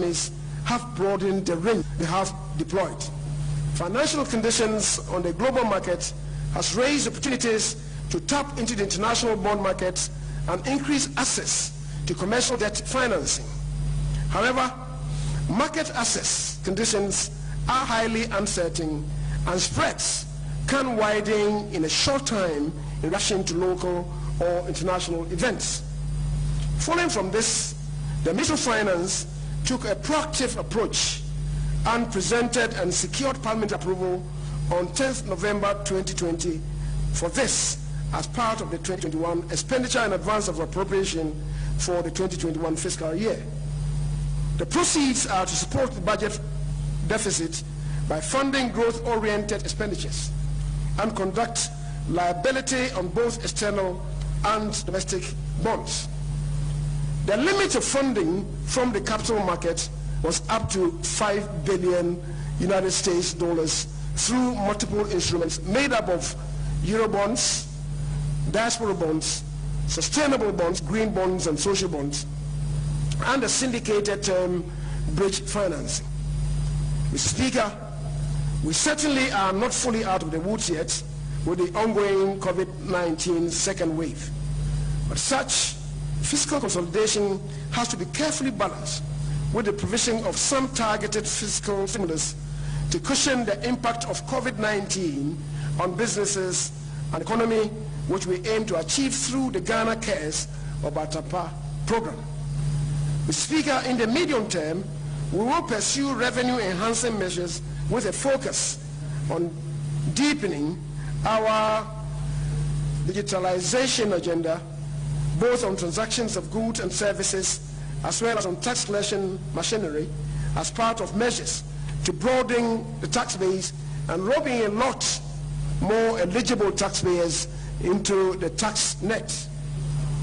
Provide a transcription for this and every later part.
economies have broadened the range they have deployed. Financial conditions on the global market has raised opportunities to tap into the international bond market and increase access to commercial debt financing. However, market access conditions are highly uncertain and spreads can widen in a short time in relation to local or international events. Following from this, the Ministry of Finance took a proactive approach and presented and secured Parliament approval on 10th November 2020 for this as part of the 2021 expenditure in advance of appropriation for the 2021 fiscal year. The proceeds are to support the budget deficit by funding growth-oriented expenditures and conduct liability on both external and domestic bonds. The limit of funding from the capital market was up to $5 billion United States dollars through multiple instruments made up of Eurobonds, diaspora bonds, sustainable bonds, green bonds and social bonds, and a syndicated term bridge financing. Mr. Speaker, we certainly are not fully out of the woods yet with the ongoing COVID-19 second wave, but such fiscal consolidation has to be carefully balanced with the provision of some targeted fiscal stimulus to cushion the impact of COVID-19 on businesses and economy, which we aim to achieve through the Ghana Cares or BATAPA program. Mr. Speaker, in the medium term, we will pursue revenue-enhancing measures with a focus on deepening our digitalization agenda, both on transactions of goods and services, as well as on tax collection machinery, as part of measures to broaden the tax base and robbing a lot more eligible taxpayers into the tax net.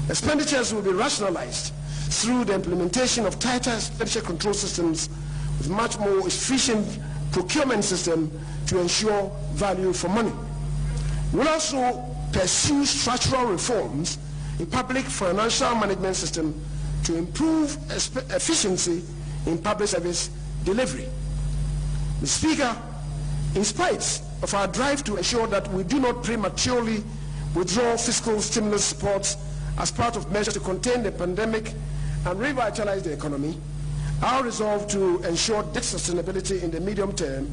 Expenditures will be rationalized through the implementation of tighter expenditure control systems with much more efficient procurement system to ensure value for money. We'll also pursue structural reforms in public financial management system to improve efficiency in public service delivery. Mr. Speaker, in spite of our drive to ensure that we do not prematurely withdraw fiscal stimulus support as part of measures to contain the pandemic and revitalize the economy, our resolve to ensure debt sustainability in the medium term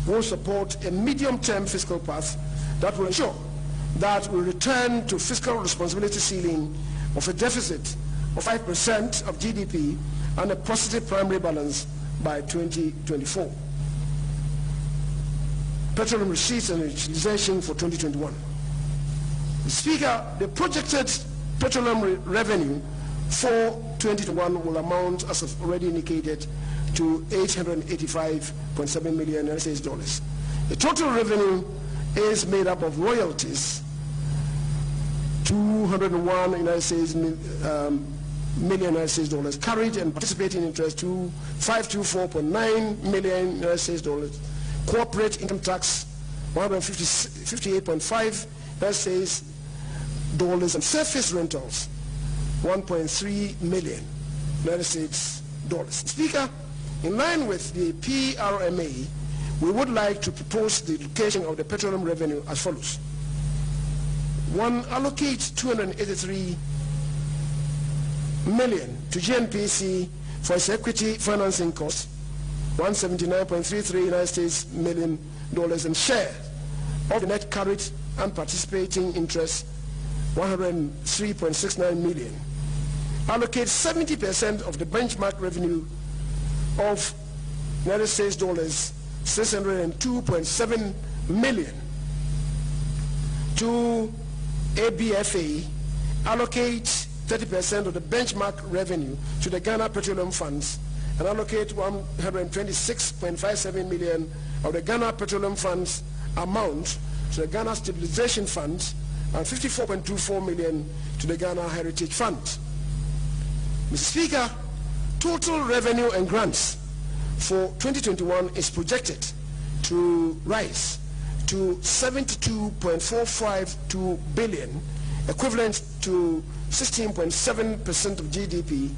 will support a medium-term fiscal path that will ensure that we return to fiscal responsibility ceiling of a deficit of 5% of GDP and a positive primary balance by 2024. Petroleum receipts and utilization for 2021. Mr. Speaker, the projected petroleum revenue for 2021 will amount, as I've already indicated, to $885.7 million US dollars. The total revenue is made up of royalties, 201 million US dollars, carried and participating interest to 524.9 million US dollars, corporate income tax 158.5 US dollars, and surface rentals 1.3 million US dollars. Speaker, in line with the PRMA, we would like to propose the allocation of the petroleum revenue as follows. 1. Allocate 283 million to GNPC for its equity financing costs, $179.33 million and share of the net carried and participating interest, 103.69 million. Allocate 70% of the benchmark revenue of US dollars 602.7 million to ABFA. Allocate 30% of the benchmark revenue to the Ghana Petroleum Funds, and allocate 126.57 million of the Ghana Petroleum Funds amount to the Ghana Stabilization Fund, and 54.24 million to the Ghana Heritage Fund. Mr. Speaker, total revenue and grants for 2021 is projected to rise to 72.452 billion, equivalent to 16.7% of GDP,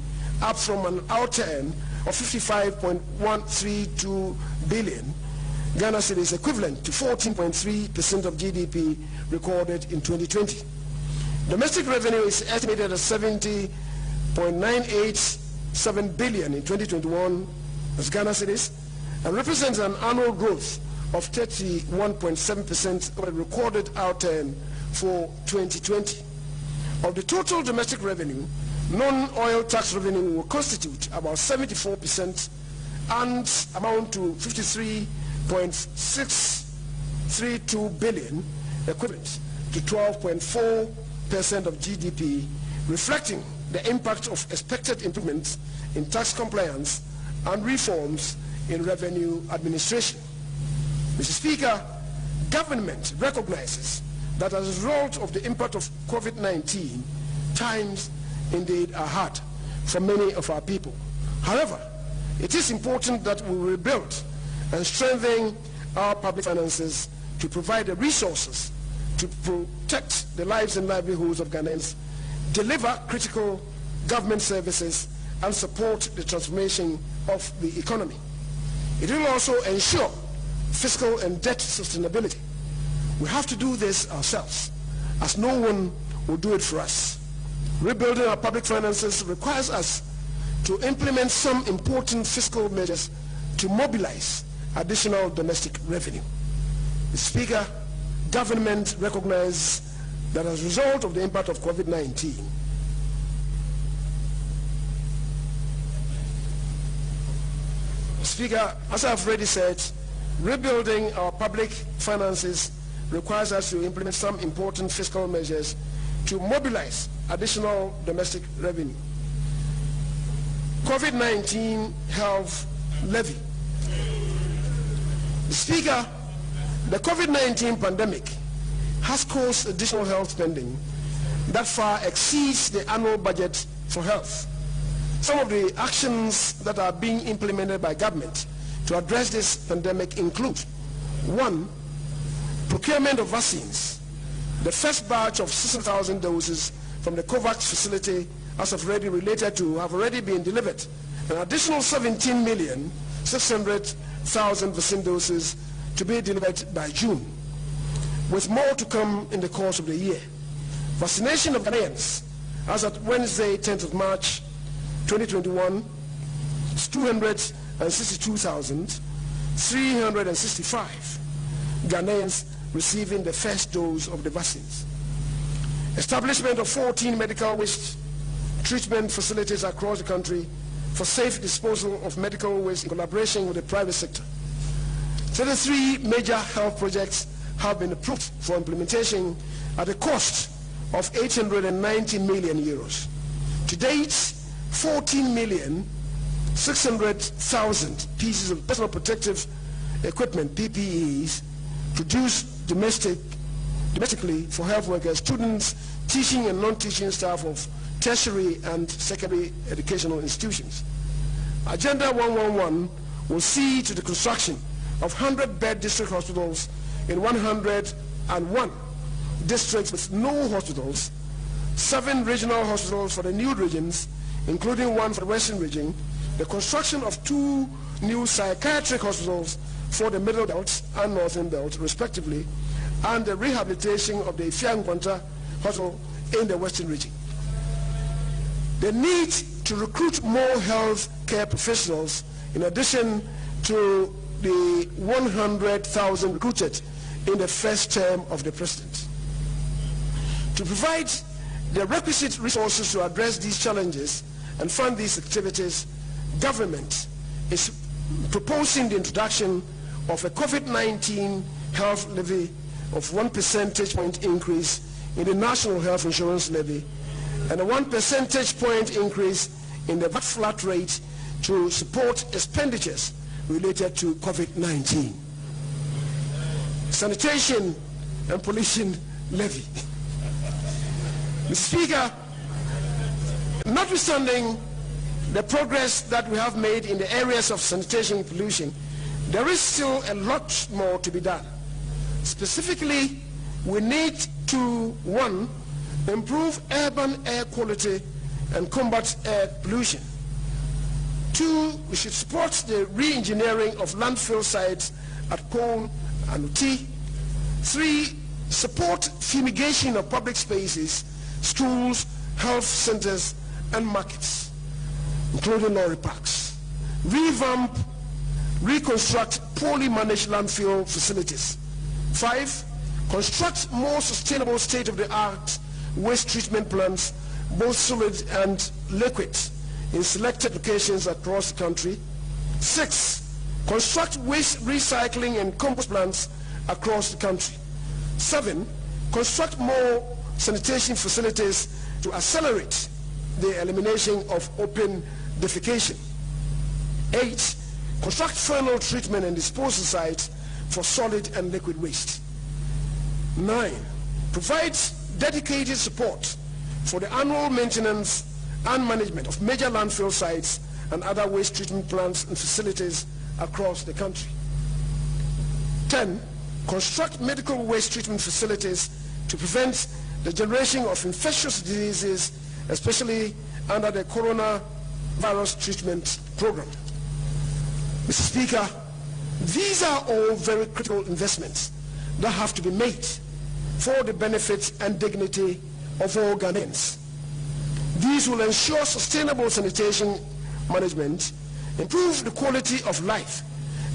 up from an outturn of 55.132 billion Ghana cedis, equivalent to 14.3% of GDP recorded in 2020. Domestic revenue is estimated at 70.987 billion in 2021 as Ghana cedis, and represents an annual growth of 31.7% of the recorded outturn for 2020. Of the total domestic revenue, non-oil tax revenue will constitute about 74% and amount to 53.632 billion, equivalent to 12.4% of GDP, reflecting the impact of expected improvements in tax compliance and reforms in revenue administration. Mr. Speaker, government recognizes that as a result of the impact of COVID-19, times indeed are hard for many of our people. However, it is important that we rebuild and strengthen our public finances to provide the resources to protect the lives and livelihoods of Ghanaians, deliver critical government services, and support the transformation of the economy. It will also ensure fiscal and debt sustainability. We have to do this ourselves, as no one will do it for us. Rebuilding our public finances requires us to implement some important fiscal measures to mobilize additional domestic revenue. Mr. Speaker, government recognizes that as a result of the impact of COVID-19, Speaker, as I've already said, rebuilding our public finances requires us to implement some important fiscal measures to mobilize additional domestic revenue. COVID-19 Health Levy. Speaker, the COVID-19 pandemic has caused additional health spending that far exceeds the annual budget for health. Some of the actions that are being implemented by government to address this pandemic include: 1, procurement of vaccines. The first batch of 60,000 doses from the COVAX facility, as of already related to, have already been delivered. An additional 17,600,000 vaccine doses to be delivered by June, with more to come in the course of the year. Vaccination of Ghanaians, as at Wednesday, 10th of March 2021, is 262,365 Ghanaians receiving the first dose of the vaccines. Establishment of 14 medical waste treatment facilities across the country for safe disposal of medical waste in collaboration with the private sector. 33 major health projects have been approved for implementation at a cost of 890 million euros. To date, 14,600,000 pieces of personal protective equipment, PPEs, produced domestically for health workers, students, teaching and non-teaching staff of tertiary and secondary educational institutions. Agenda 111 will see to the construction of 100-bed district hospitals in 101 districts with no hospitals, 7 regional hospitals for the new regions, including one for the Western region, the construction of 2 new psychiatric hospitals for the Middle Belt and Northern Belt, respectively, and the rehabilitation of the Ifiankwanta Hospital in the Western region. The need to recruit more health care professionals, in addition to the 100,000 recruited in the first term of the President. To provide the requisite resources to address these challenges and fund these activities, government is proposing the introduction of a COVID-19 health levy of 1 percentage point increase in the national health insurance levy and a 1 percentage point increase in the VAT flat rate to support expenditures related to COVID-19. Sanitation and pollution levy. Mr. Speaker, notwithstanding the progress that we have made in the areas of sanitation and pollution, there is still a lot more to be done. Specifically, we need to, 1, improve urban air quality and combat air pollution. 2, we should support the re-engineering of landfill sites at Cone and Uti. 3, support fumigation of public spaces, schools, health centers, and markets, including lorry parks. Revamp, reconstruct poorly managed landfill facilities. 5, construct more sustainable state-of-the-art waste treatment plants, both solid and liquid, in selected locations across the country. 6, construct waste recycling and compost plants across the country. 7, construct more sanitation facilities to accelerate the elimination of open defecation. 8, construct final treatment and disposal sites for solid and liquid waste. 9, provide dedicated support for the annual maintenance and management of major landfill sites and other waste treatment plants and facilities across the country. 10, construct medical waste treatment facilities to prevent the generation of infectious diseases, especially under the coronavirus treatment program. Mr. Speaker, these are all very critical investments that have to be made for the benefit and dignity of all Ghanaians. These will ensure sustainable sanitation management, improve the quality of life,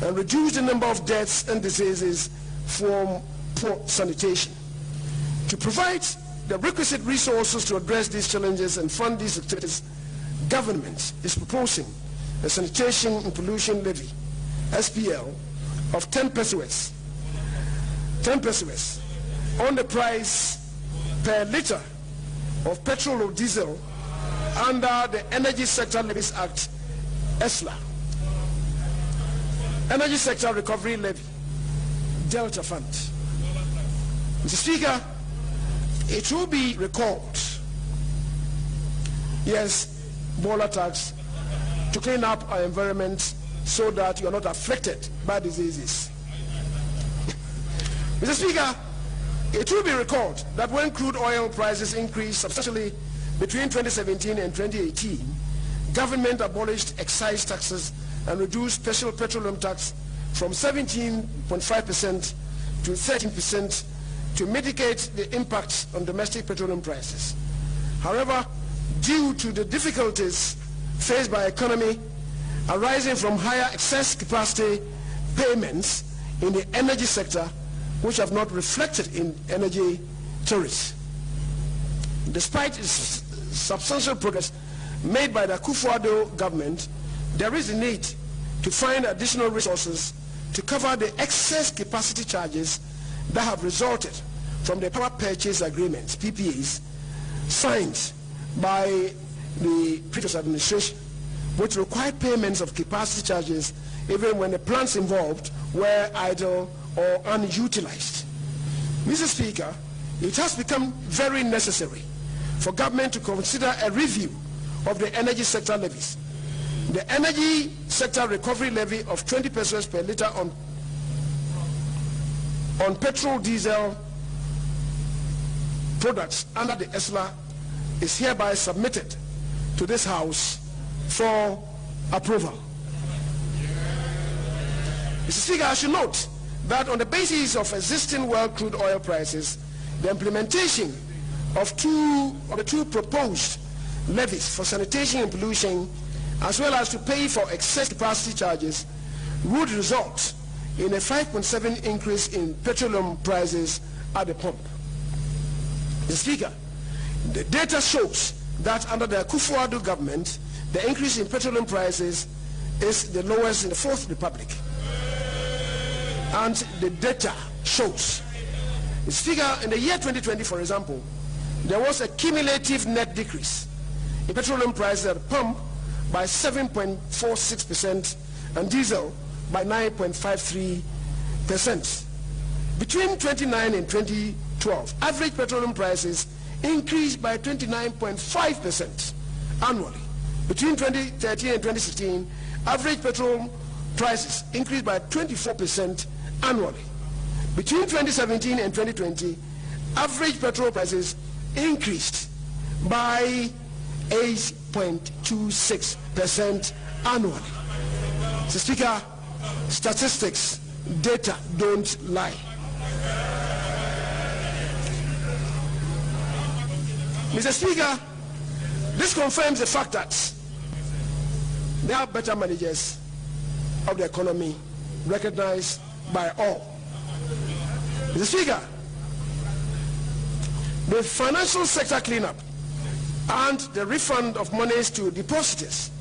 and reduce the number of deaths and diseases from poor sanitation. To provide the requisite resources to address these challenges and fund these activities, government is proposing a Sanitation and Pollution Levy, SPL, of 10 pesos on the price per litre of petrol or diesel under the Energy Sector Levies Act, ESLA, Energy Sector Recovery Levy, Delta Fund. Mr. Speaker, it will be recalled, yes, Bola tax, to clean up our environment so that you are not affected by diseases. Mr. Speaker, it will be recalled that when crude oil prices increased substantially between 2017 and 2018, government abolished excise taxes and reduced special petroleum tax from 17.5% to 13% to mitigate the impact on domestic petroleum prices. However, due to the difficulties faced by economy arising from higher excess capacity payments in the energy sector, which have not reflected in energy tariffs, despite substantial progress made by the Akufo-Addo government, there is a need to find additional resources to cover the excess capacity charges that have resulted from the power purchase agreements, PPAs, signed by the previous administration, which required payments of capacity charges even when the plants involved were idle or unutilized. Mr. Speaker, it has become very necessary for government to consider a review of the energy sector levies. The Energy Sector Recovery Levy of 20 pesos per litre on petrol, diesel products under the ESLA is hereby submitted to this House for approval. Mr. Speaker, I should note that on the basis of existing world crude oil prices, the implementation of the two proposed levies for sanitation and pollution, as well as to pay for excess capacity charges, would result in a 5.7% increase in petroleum prices at the pump. Mr. Speaker, the data shows that under the Akufo-Addo government, the increase in petroleum prices is the lowest in the Fourth Republic. And the data shows. Mr. Speaker, in the year 2020, for example, there was a cumulative net decrease in petroleum prices at the pump by 7.46% and diesel by 9.53%. Between 2009 and 2012, average petroleum prices increased by 29.5% annually. Between 2013 and 2016, average petrol prices increased by 24% annually. Between 2017 and 2020, average petrol prices increased by 8.26% annually. Mr. Speaker, statistics, data don't lie. Mr. Speaker, this confirms the fact that there are better managers of the economy recognized by all. Mr. Speaker, the financial sector cleanup and the refund of monies to depositors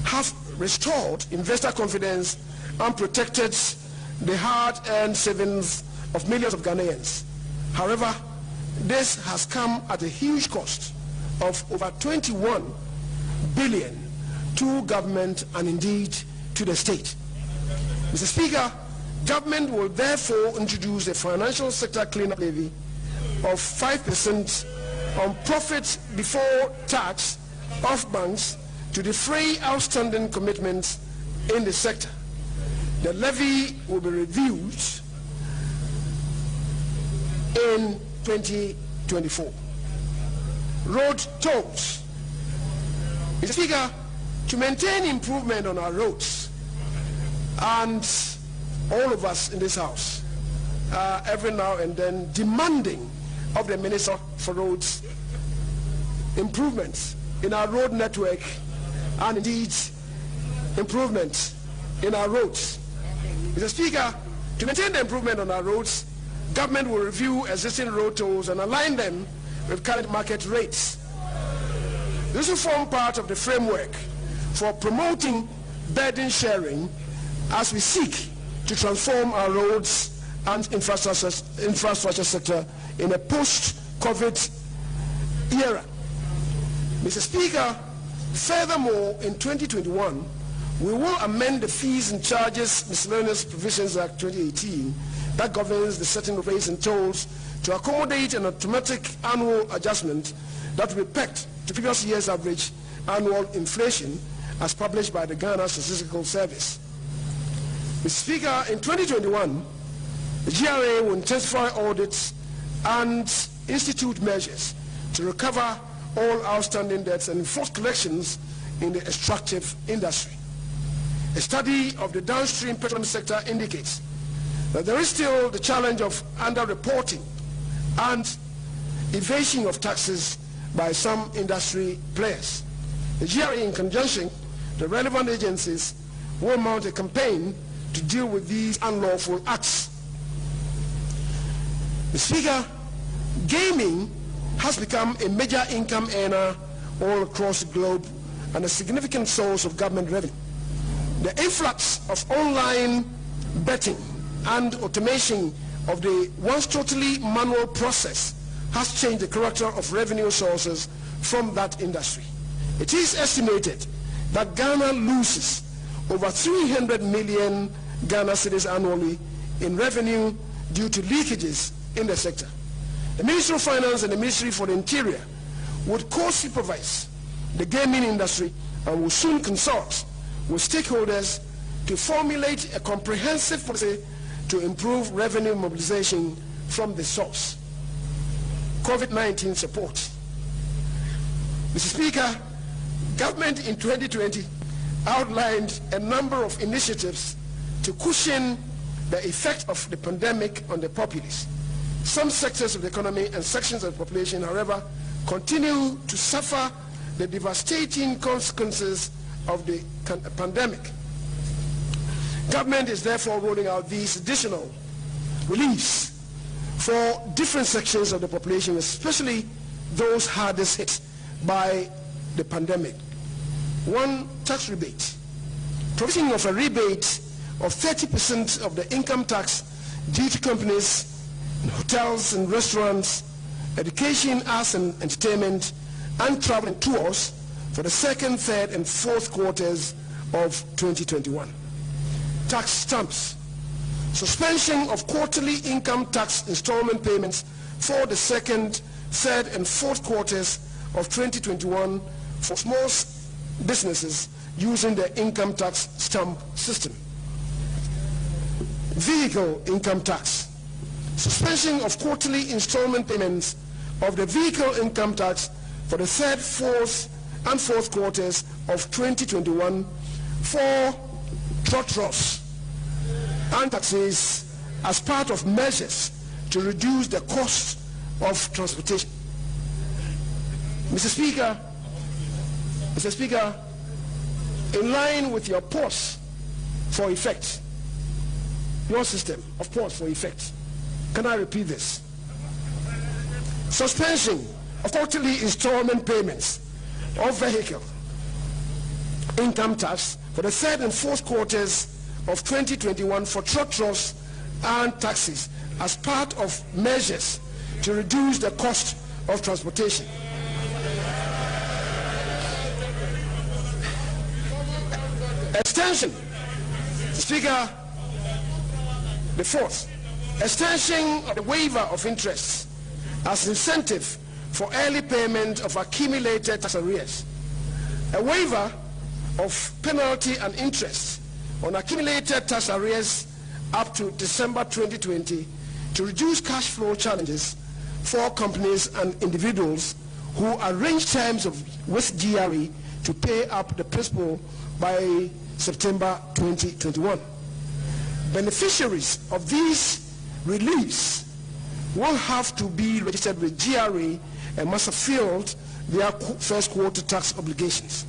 have restored investor confidence and protected the hard-earned savings of millions of Ghanaians. However, this has come at a huge cost of over 21 billion to government and indeed to the state. Mr. Speaker, government will therefore introduce a financial sector cleanup levy of 5% on profits before tax of banks to defray outstanding commitments in the sector. The levy will be reviewed in 2024. Road tolls. Mr. Speaker, to maintain improvement on our roads, and all of us in this house every now and then demanding of the Minister for Roads improvements in our road network and indeed improvements in our roads. Mr. Speaker, to maintain the improvement on our roads, government will review existing road tolls and align them with current market rates. This will form part of the framework for promoting burden sharing as we seek to transform our roads and infrastructure sector in a post-COVID era. Mr. Speaker, furthermore, in 2021, we will amend the Fees and Charges Miscellaneous Provisions Act 2018 that governs the setting of rates and tolls to accommodate an automatic annual adjustment that will be pegged to previous year's average annual inflation as published by the Ghana Statistical Service. Mr. Speaker, in 2021, the GRA will intensify audits and institute measures to recover all outstanding debts and enforce collections in the extractive industry. A study of the downstream petroleum sector indicates that there is still the challenge of underreporting and evasion of taxes by some industry players. The GRA, in conjunction with the relevant agencies, will mount a campaign to deal with these unlawful acts. Mr. Speaker, gaming has become a major income earner all across the globe and a significant source of government revenue. The influx of online betting and automation of the once totally manual process has changed the character of revenue sources from that industry. It is estimated that Ghana loses over 300 million Ghana cedis annually in revenue due to leakages in the sector. The Ministry of Finance and the Ministry for the Interior would co-supervise the gaming industry and will soon consult with stakeholders to formulate a comprehensive policy to improve revenue mobilization from the source. COVID-19 support. Mr. Speaker, government in 2020 outlined a number of initiatives to cushion the effect of the pandemic on the populace. Some sectors of the economy and sections of the population, however, continue to suffer the devastating consequences of the pandemic. Government is therefore rolling out these additional reliefs for different sections of the population, especially those hardest hit by the pandemic. One, tax rebate. Provision of a rebate of 30% of the income tax due to companies, hotels and restaurants, education, arts and entertainment, and travel and tours for the second, third, and fourth quarters of 2021. Tax stamps. Suspension of quarterly income tax installment payments for the second, third, and fourth quarters of 2021 for small businesses using the income tax stamp system. Vehicle income tax. Suspension of quarterly installment payments of the vehicle income tax for the third, fourth, and fourth quarters of 2021 for trot-trots and taxes as part of measures to reduce the cost of transportation. Mr. Speaker, in line with your pause for effect, your system of pause for effect, can I repeat this? Suspension of quarterly installment payments of vehicle income tax for the third and fourth quarters of 2021 for trot-trots and taxis as part of measures to reduce the cost of transportation. Extension, Speaker, the fourth, extension of the waiver of interest as incentive for early payment of accumulated tax arrears. A waiver of penalty and interest on accumulated tax arrears up to December 2020 to reduce cash flow challenges for companies and individuals who arrange terms with GRE to pay up the principal by September 2021. Beneficiaries of these reliefs will have to be registered with GRE and must have filled their first quarter tax obligations.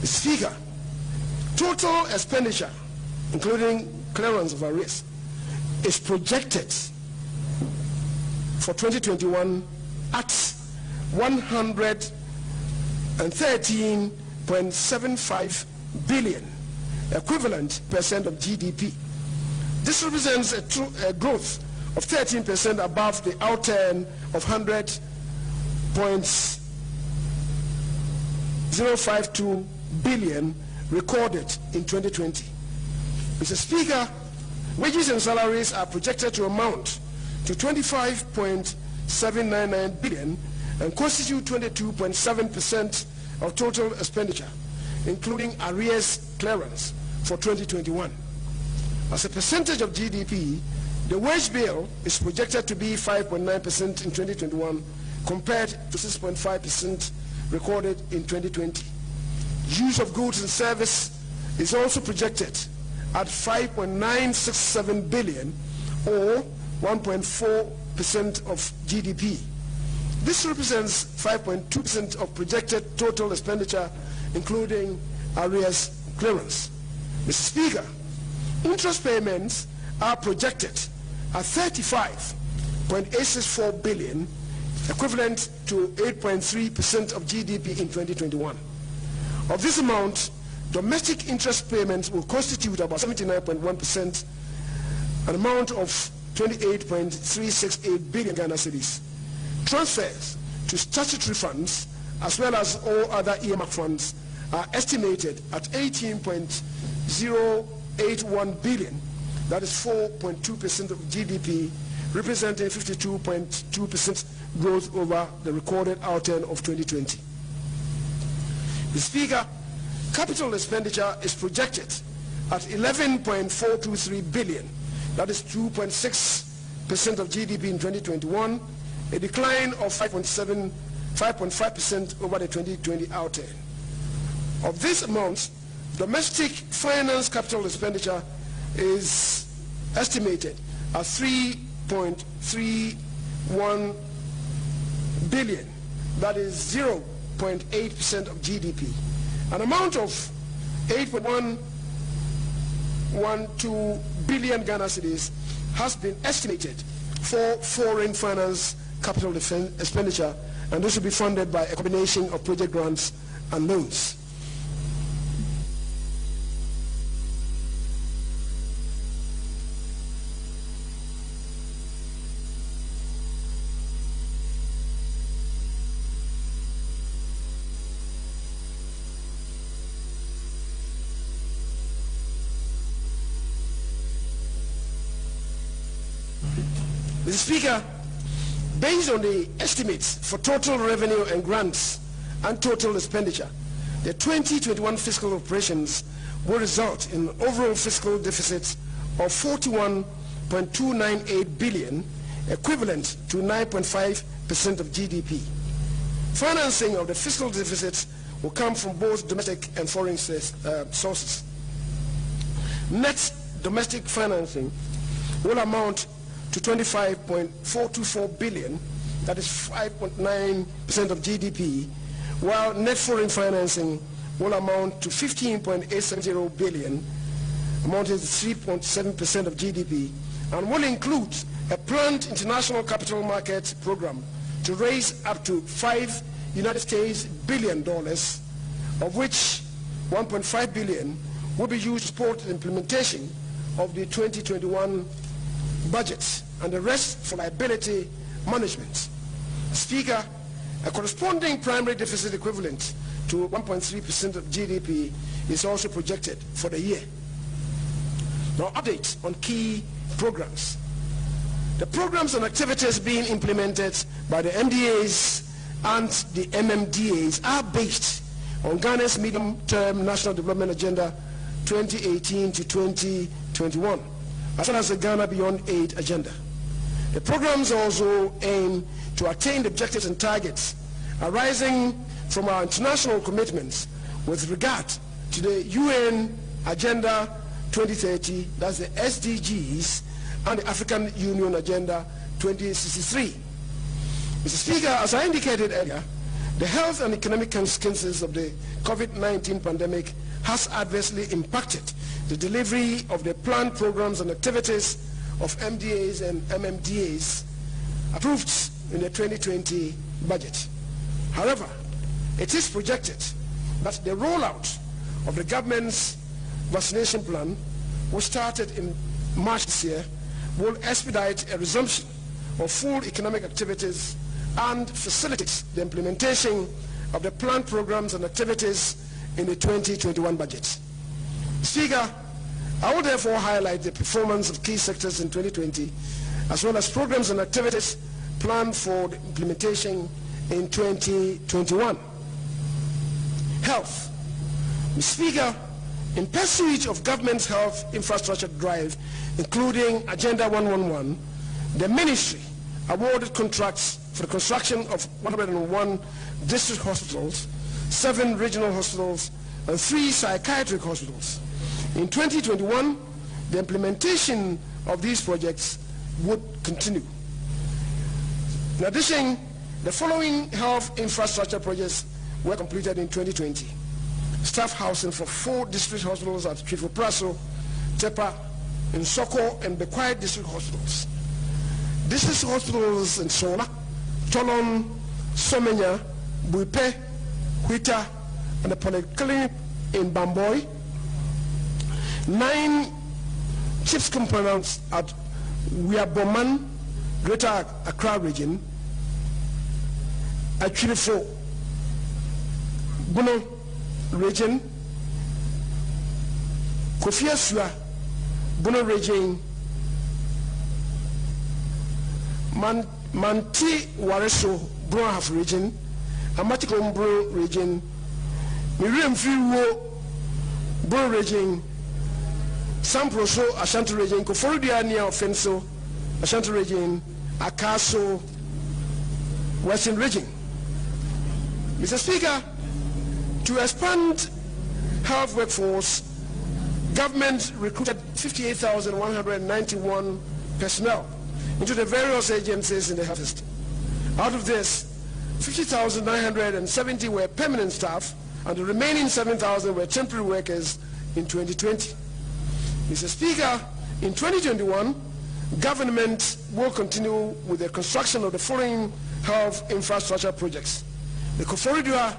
Mr. Speaker, total expenditure, including clearance of arrears, is projected for 2021 at 113.75 billion, equivalent percent of GDP. This represents a growth of 13% above the outturn of 100.052 billion recorded in 2020. Mr. Speaker, wages and salaries are projected to amount to 25.799 billion and constitute 22.7% of total expenditure, including arrears clearance for 2021. As a percentage of GDP, the wage bill is projected to be 5.9% in 2021 compared to 6.5% recorded in 2020. Use of goods and service is also projected at 5.967 billion or 1.4% of GDP. This represents 5.2% of projected total expenditure, including arrears clearance. Mr. Speaker, interest payments are projected at 35.864 billion, equivalent to 8.3% of GDP in 2021. Of this amount, domestic interest payments will constitute about 79.1%, an amount of 28.368 billion Ghana cedis. Transfers to statutory funds, as well as all other earmark funds, are estimated at 18.081 billion, that is 4.2% of GDP, representing 52.2% growth over the recorded outturn of 2020. Mr. Speaker, capital expenditure is projected at 11.423 billion, that is 2.6% of GDP in 2021, a decline of 5.5% over the 2020 outturn. Of this amount, domestic finance capital expenditure is estimated at 3.31 billion, that is 0.8% of GDP. An amount of 8.112 billion Ghana cedis has been estimated for foreign finance capital expenditure, and this will be funded by a combination of project grants and loans. Mr. Speaker, based on the estimates for total revenue and grants and total expenditure, the 2021 fiscal operations will result in an overall fiscal deficit of 41.298 billion, equivalent to 9.5% of GDP. Financing of the fiscal deficit will come from both domestic and foreign sources. Net domestic financing will amount to 25.424 billion, that is 5.9% of GDP, while net foreign financing will amount to 15.870 billion, amounting to 3.7% of GDP, and will include a planned international capital market program to raise up to $5 billion, of which 1.5 billion will be used to support the implementation of the 2021 budget and the rest for liability management. Speaker, a corresponding primary deficit equivalent to 1.3% of GDP is also projected for the year. Now, updates on key programs. The programs and activities being implemented by the MDAs and the MMDAs are based on Ghana's medium-term National Development Agenda 2018 to 2021, as well as the Ghana Beyond Aid agenda. The programs also aim to attain the objectives and targets arising from our international commitments with regard to the UN Agenda 2030, that's the SDGs, and the African Union Agenda 2063. Mr. Speaker, as I indicated earlier, the health and economic consequences of the COVID-19 pandemic has adversely impacted the delivery of the planned programs and activities of MDAs and MMDAs approved in the 2020 budget. However, it is projected that the rollout of the government's vaccination plan, which started in March this year, will expedite a resumption of full economic activities and facilitate the implementation of the planned programs and activities in the 2021 budget. Speaker, I will therefore highlight the performance of key sectors in 2020, as well as programs and activities planned for the implementation in 2021. Health. Mr. Speaker, in pursuit of government's health infrastructure drive, including Agenda 111, the ministry awarded contracts for the construction of 101 district hospitals, 7 regional hospitals, and 3 psychiatric hospitals. In 2021, the implementation of these projects would continue. In addition, the following health infrastructure projects were completed in 2020. Staff housing for 4 district hospitals at Trifopraso, Tepa, Nsoko, and Bekwai district hospitals. District hospitals in Sola, Tolon, Somenya, Buipe, Huita, and the polyclinic in Bamboy. 9 CHIPS components at Wiaboman, Greater Accra region, at Chilifo, Bono region, Kofiasua, Bono region, Manti Wareso, Brohaf region, Amatikombo region, Miriam Fiwo, Bro region, Samproso, Ashanti region, Koforidia near Offenso, Ashanti region, Akaso, Western region. Mr. Speaker, to expand health workforce, government recruited 58,191 personnel into the various agencies in the health system. Out of this, 50,970 were permanent staff, and the remaining 7,000 were temporary workers in 2020. Mr. Speaker, in 2021, government will continue with the construction of the following health infrastructure projects: the Koforidua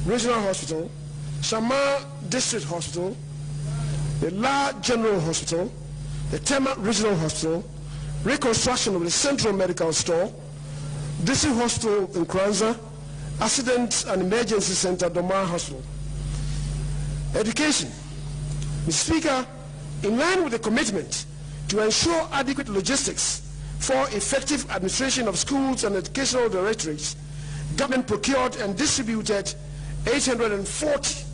Regional Hospital, Shama District Hospital, the La General Hospital, the Tema Regional Hospital, reconstruction of the Central Medical Store, District Hospital in Kranza, Accident and Emergency Center, Domar Hospital. Education. Mr. Speaker, in line with the commitment to ensure adequate logistics for effective administration of schools and educational directorates, government procured and distributed 840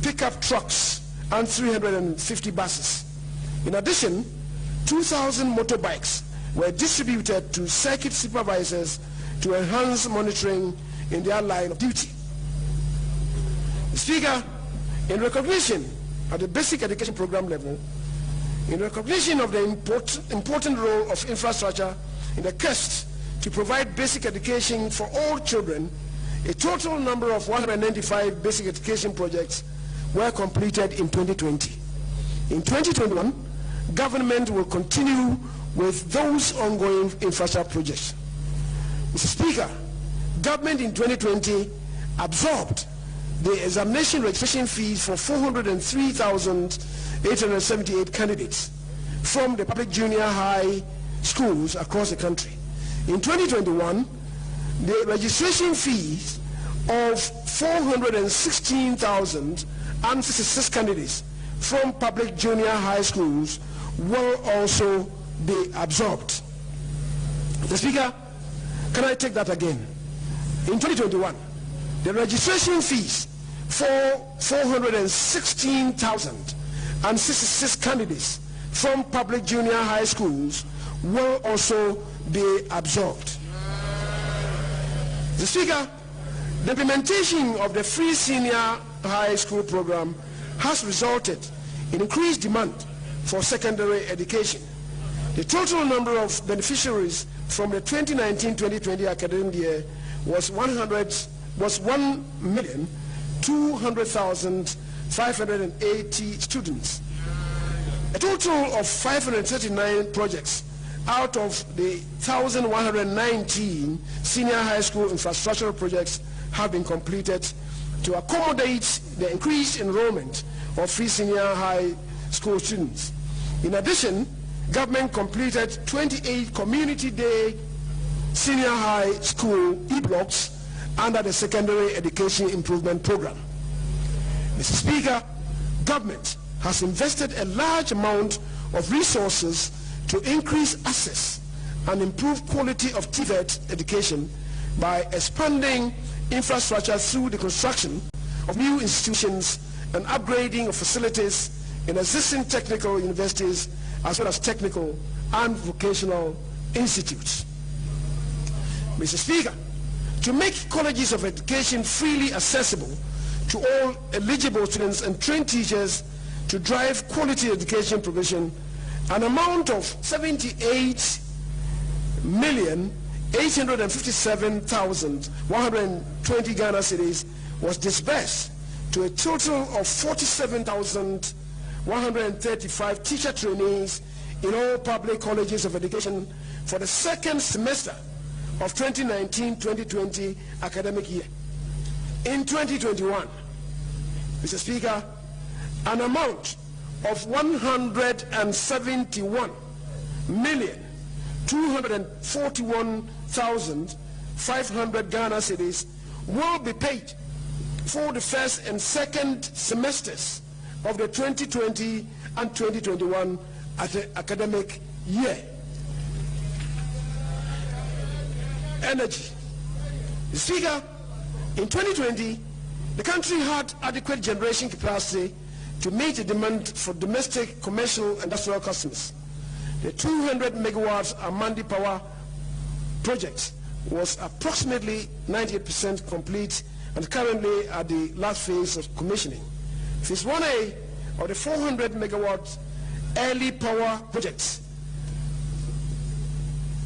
pickup trucks and 350 buses. In addition, 2,000 motorbikes were distributed to circuit supervisors to enhance monitoring in their line of duty. Speaker, in recognition at the basic education program level, in recognition of the important role of infrastructure in the quest to provide basic education for all children, a total number of 195 basic education projects were completed in 2020. In 2021, government will continue with those ongoing infrastructure projects. Mr. Speaker, government in 2020 absorbed the examination registration fees for 403,878 candidates from the public junior high schools across the country. In 2021, the registration fees of 416,066 candidates from public junior high schools will also be absorbed. Mr. Speaker, can I take that again? In 2021, the registration fees for 416,066 candidates from public junior high schools will also be absorbed. Mr. Speaker, the implementation of the free senior high school program has resulted in increased demand for secondary education. The total number of beneficiaries from the 2019-2020 academic year was 1,200,580 students. A total of 539 projects out of the 1,119 senior high school infrastructural projects have been completed to accommodate the increased enrollment of free senior high school students. In addition, government completed 28 community day senior high school e-blocks under the Secondary Education Improvement Program. Mr. Speaker, government has invested a large amount of resources to increase access and improve quality of TVET education by expanding infrastructure through the construction of new institutions and upgrading of facilities in existing technical universities as well as technical and vocational institutes. Mr. Speaker, to make colleges of education freely accessible to all eligible students and trained teachers to drive quality education provision, an amount of 78,857,120 Ghana cedis was disbursed to a total of 47,135 teacher trainees in all public colleges of education for the second semester of 2019-2020 academic year. In 2021, Mr. Speaker, an amount of 171,241,500 Ghana cedis will be paid for the first and second semesters of the 2020 and 2021 academic year. Energy. Mr. Speaker, in 2020, the country had adequate generation capacity to meet the demand for domestic, commercial, and industrial customers. The 200 megawatts Amandi power project was approximately 98% complete and currently at the last phase of commissioning. Phase 1A of the 400 megawatt early power project,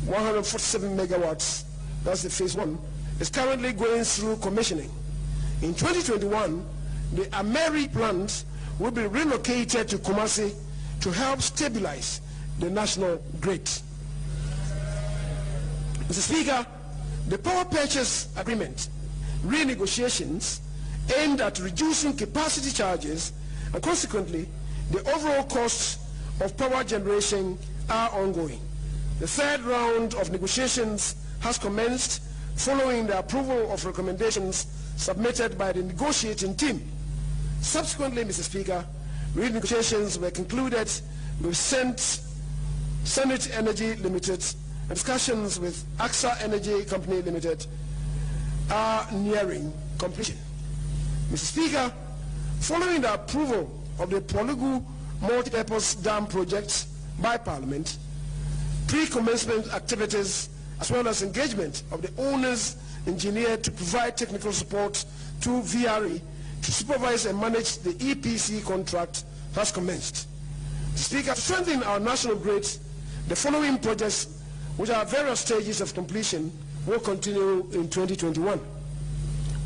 147 megawatts, that's the phase 1, is currently going through commissioning. In 2021, the Ameri plant will be relocated to Kumasi to help stabilize the national grid. Mr. Speaker, the power purchase agreement renegotiations aimed at reducing capacity charges and consequently the overall costs of power generation are ongoing. The third round of negotiations has commenced following the approval of recommendations submitted by the negotiating team. Subsequently, Mr. Speaker, renegotiations were concluded with Senate Energy Limited, and discussions with AXA Energy Company Limited are nearing completion. Mr. Speaker, following the approval of the Polygu multi-purpose dam project by Parliament, pre-commencement activities as well as engagement of the owner's engineer to provide technical support to VRE to supervise and manage the EPC contract has commenced. Mr. Speaker, to strengthen our national grid, the following projects, which are at various stages of completion, will continue in 2021.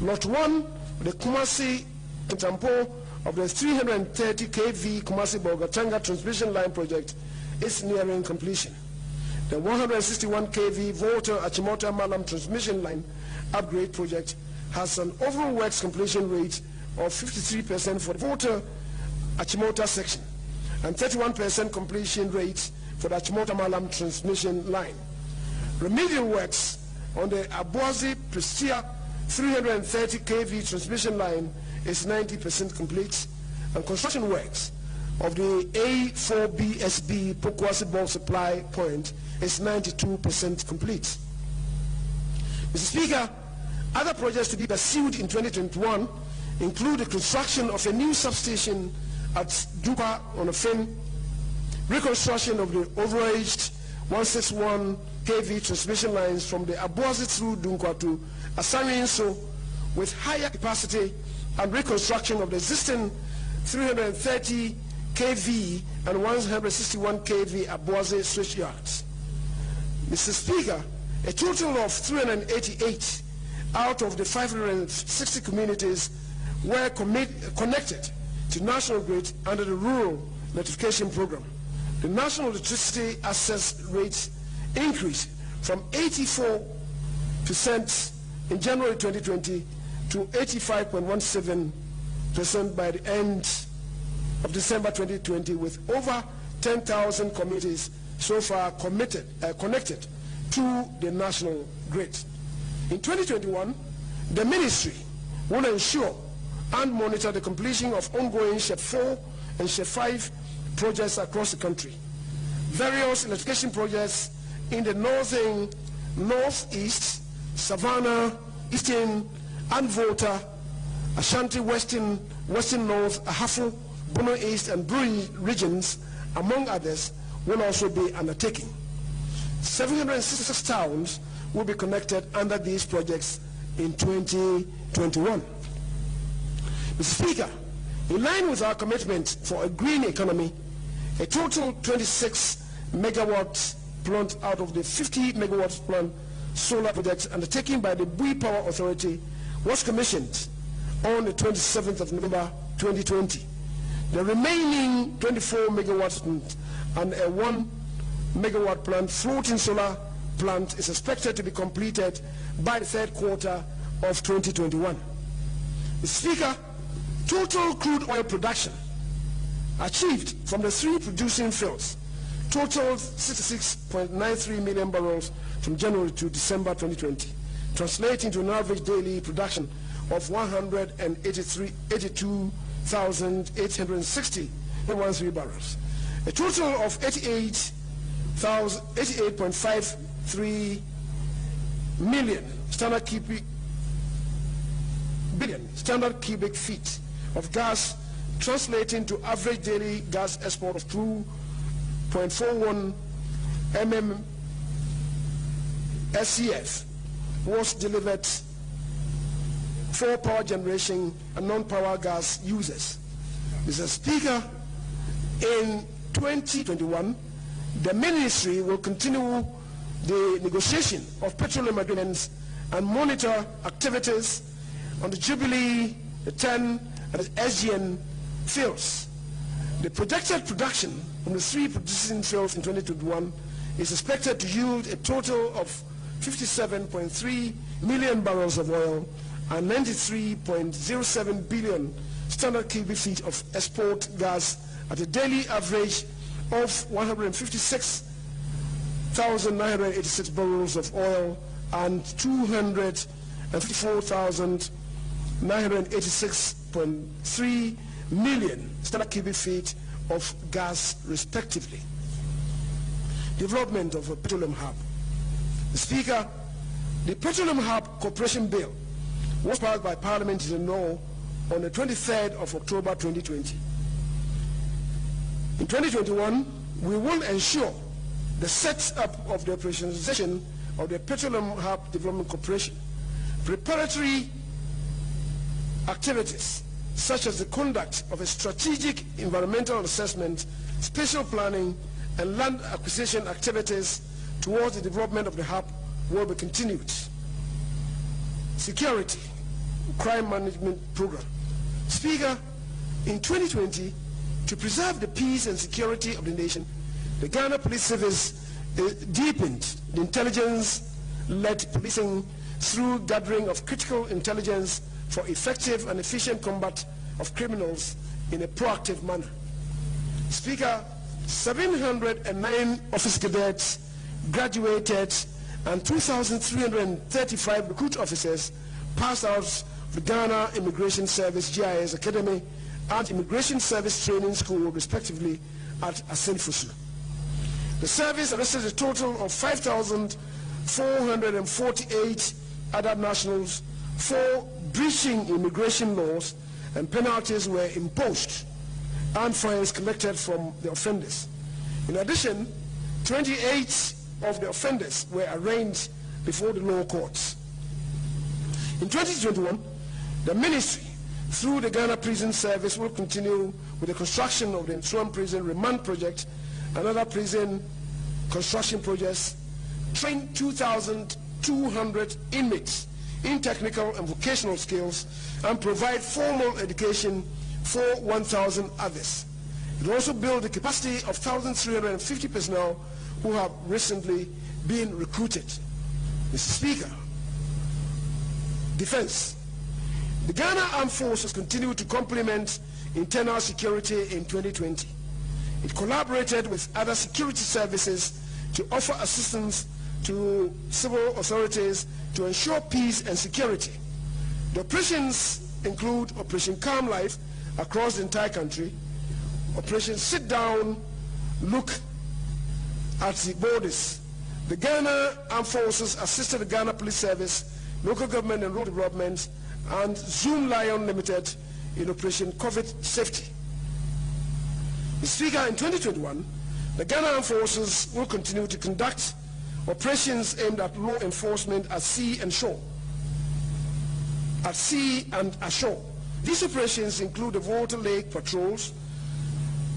Lot 1, the Kumasi Tampo of the 330 kV Kumasi Bolgatanga transmission line project is nearing completion. The 161 kV Volta Achimota Malam transmission line upgrade project has an overall works completion rate of 53% for the Volta Achimota section and 31% completion rate for the Achimota Malam transmission line. Remedial works on the Abuazi Prestia 330 kV transmission line is 90% complete, and construction works of the A4BSB Pokwasi Ball Supply Point is 92% complete. Mr. Speaker, other projects to be pursued in 2021 include the construction of a new substation at Dupa on a Fin, reconstruction of the overaged 161 kV transmission lines from the Abuazi through Dunkwa to Asarinso with higher capacity, and reconstruction of the existing 330 kV and 161 kV Abuazi switch yards. Mr. Speaker, a total of 388 out of the 560 communities were connected to national grid under the Rural Electrification Program. The national electricity access rates increased from 84% in January 2020 to 85.17% by the end of December 2020, with over 10,000 communities so far connected to the national grid. In 2021, the ministry will ensure and monitor the completion of ongoing SHEP 4 and SHEP 5 projects across the country. Various electrification projects in the northeast, Savannah, Eastern, and Volta, Ashanti, Western North, Ahafo, Bono East, and Brui regions, among others, will also be undertaken. 766 towns will be connected under these projects in 2021. Mr. Speaker, in line with our commitment for a green economy, a total 26 megawatts plant out of the 50 megawatts plant solar project undertaken by the Bui Power Authority was commissioned on the 27th of November 2020. The remaining 24 megawatts plant and a 1 megawatt plant floating solar plant is expected to be completed by the third quarter of 2021. Mr. Speaker, total crude oil production achieved from the three producing fields totaled 66.93 million barrels from January to December 2020, translating to an average daily production of 182,860 barrels. A total of 88.53 million standard cubic feet of gas, translating to average daily gas export of 2.41 SCF, was delivered for power generation and non-power gas users. Mr. Speaker, in 2021, the ministry will continue the negotiation of petroleum agreements and monitor activities on the Jubilee, the TEN, and the SGN fields. The projected production from the three producing fields in 2021 is expected to yield a total of 57.3 million barrels of oil and 93.07 billion standard cubic feet of export gas at a daily average of 156,986 barrels of oil and 254,986.3 million standard cubic feet of gas, respectively. Development of a petroleum hub. The Speaker, the Petroleum Hub Corporation Bill was passed by Parliament in law on the 23rd of October 2020. In 2021, we will ensure the set-up of the operationalization of the Petroleum Hub Development Corporation. Preparatory activities such as the conduct of a strategic environmental assessment, spatial planning, and land acquisition activities towards the development of the hub will be continued. Security, crime management program. Speaker, in 2020, to preserve the peace and security of the nation, the Ghana Police Service deepened the intelligence-led policing through gathering of critical intelligence for effective and efficient combat of criminals in a proactive manner. Speaker, 709 officer cadets graduated and 2,335 recruit officers passed out of the Ghana Immigration Service GIS Academy and Immigration Service Training School, respectively, at Asenfusu. The service arrested a total of 5,448 other nationals for breaching immigration laws, and penalties were imposed and fines collected from the offenders. In addition, 28 of the offenders were arraigned before the law courts. In 2021, the ministry, through the Ghana Prison Service, will continue with the construction of the Swan Prison Remand Project and other prison construction projects, train 2,200 inmates in technical and vocational skills, and provide formal education for 1,000 others. It will also build the capacity of 1,350 personnel who have recently been recruited. Mr. Speaker, defense. The Ghana Armed Forces continue to complement internal security in 2020. It collaborated with other security services to offer assistance to civil authorities to ensure peace and security. The operations include Operation Calm Life across the entire country, Operation Sit Down, Look at the Borders. The Ghana Armed Forces assisted the Ghana Police Service, local government and rural development, and Zoom Lion Limited in Operation COVID Safety. Mr. Speaker, in 2021, the Ghana Armed Forces will continue to conduct operations aimed at law enforcement at sea and shore. At sea and ashore. These operations include the water lake patrols,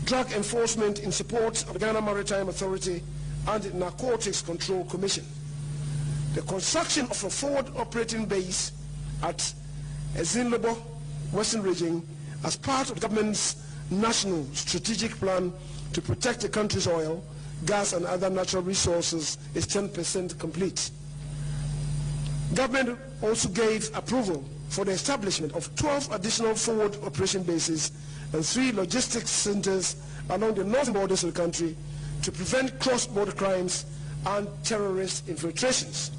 drug enforcement in support of the Ghana Maritime Authority and the Narcotics Control Commission. The construction of a forward operating base at Ezinlobo, Western Region, as part of the government's national strategic plan to protect the country's oil, gas and other natural resources is 10% complete. Government also gave approval for the establishment of 12 additional forward operation bases and 3 logistics centers along the northern borders of the country to prevent cross-border crimes and terrorist infiltrations.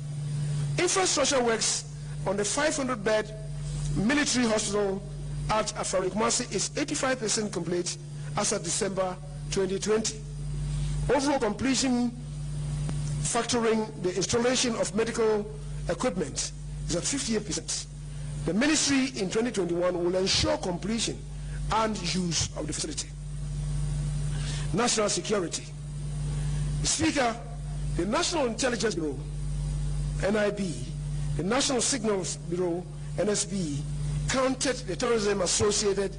Infrastructure works on the 500-bed military hospital at Afari-Kumasi is 85% complete as of December 2020. Overall completion, factoring the installation of medical equipment, is at 58%. The ministry in 2021 will ensure completion and use of the facility. National security. Speaker, the National Intelligence Bureau, NIB, the National Signals Bureau, NSB, counted the terrorism-associated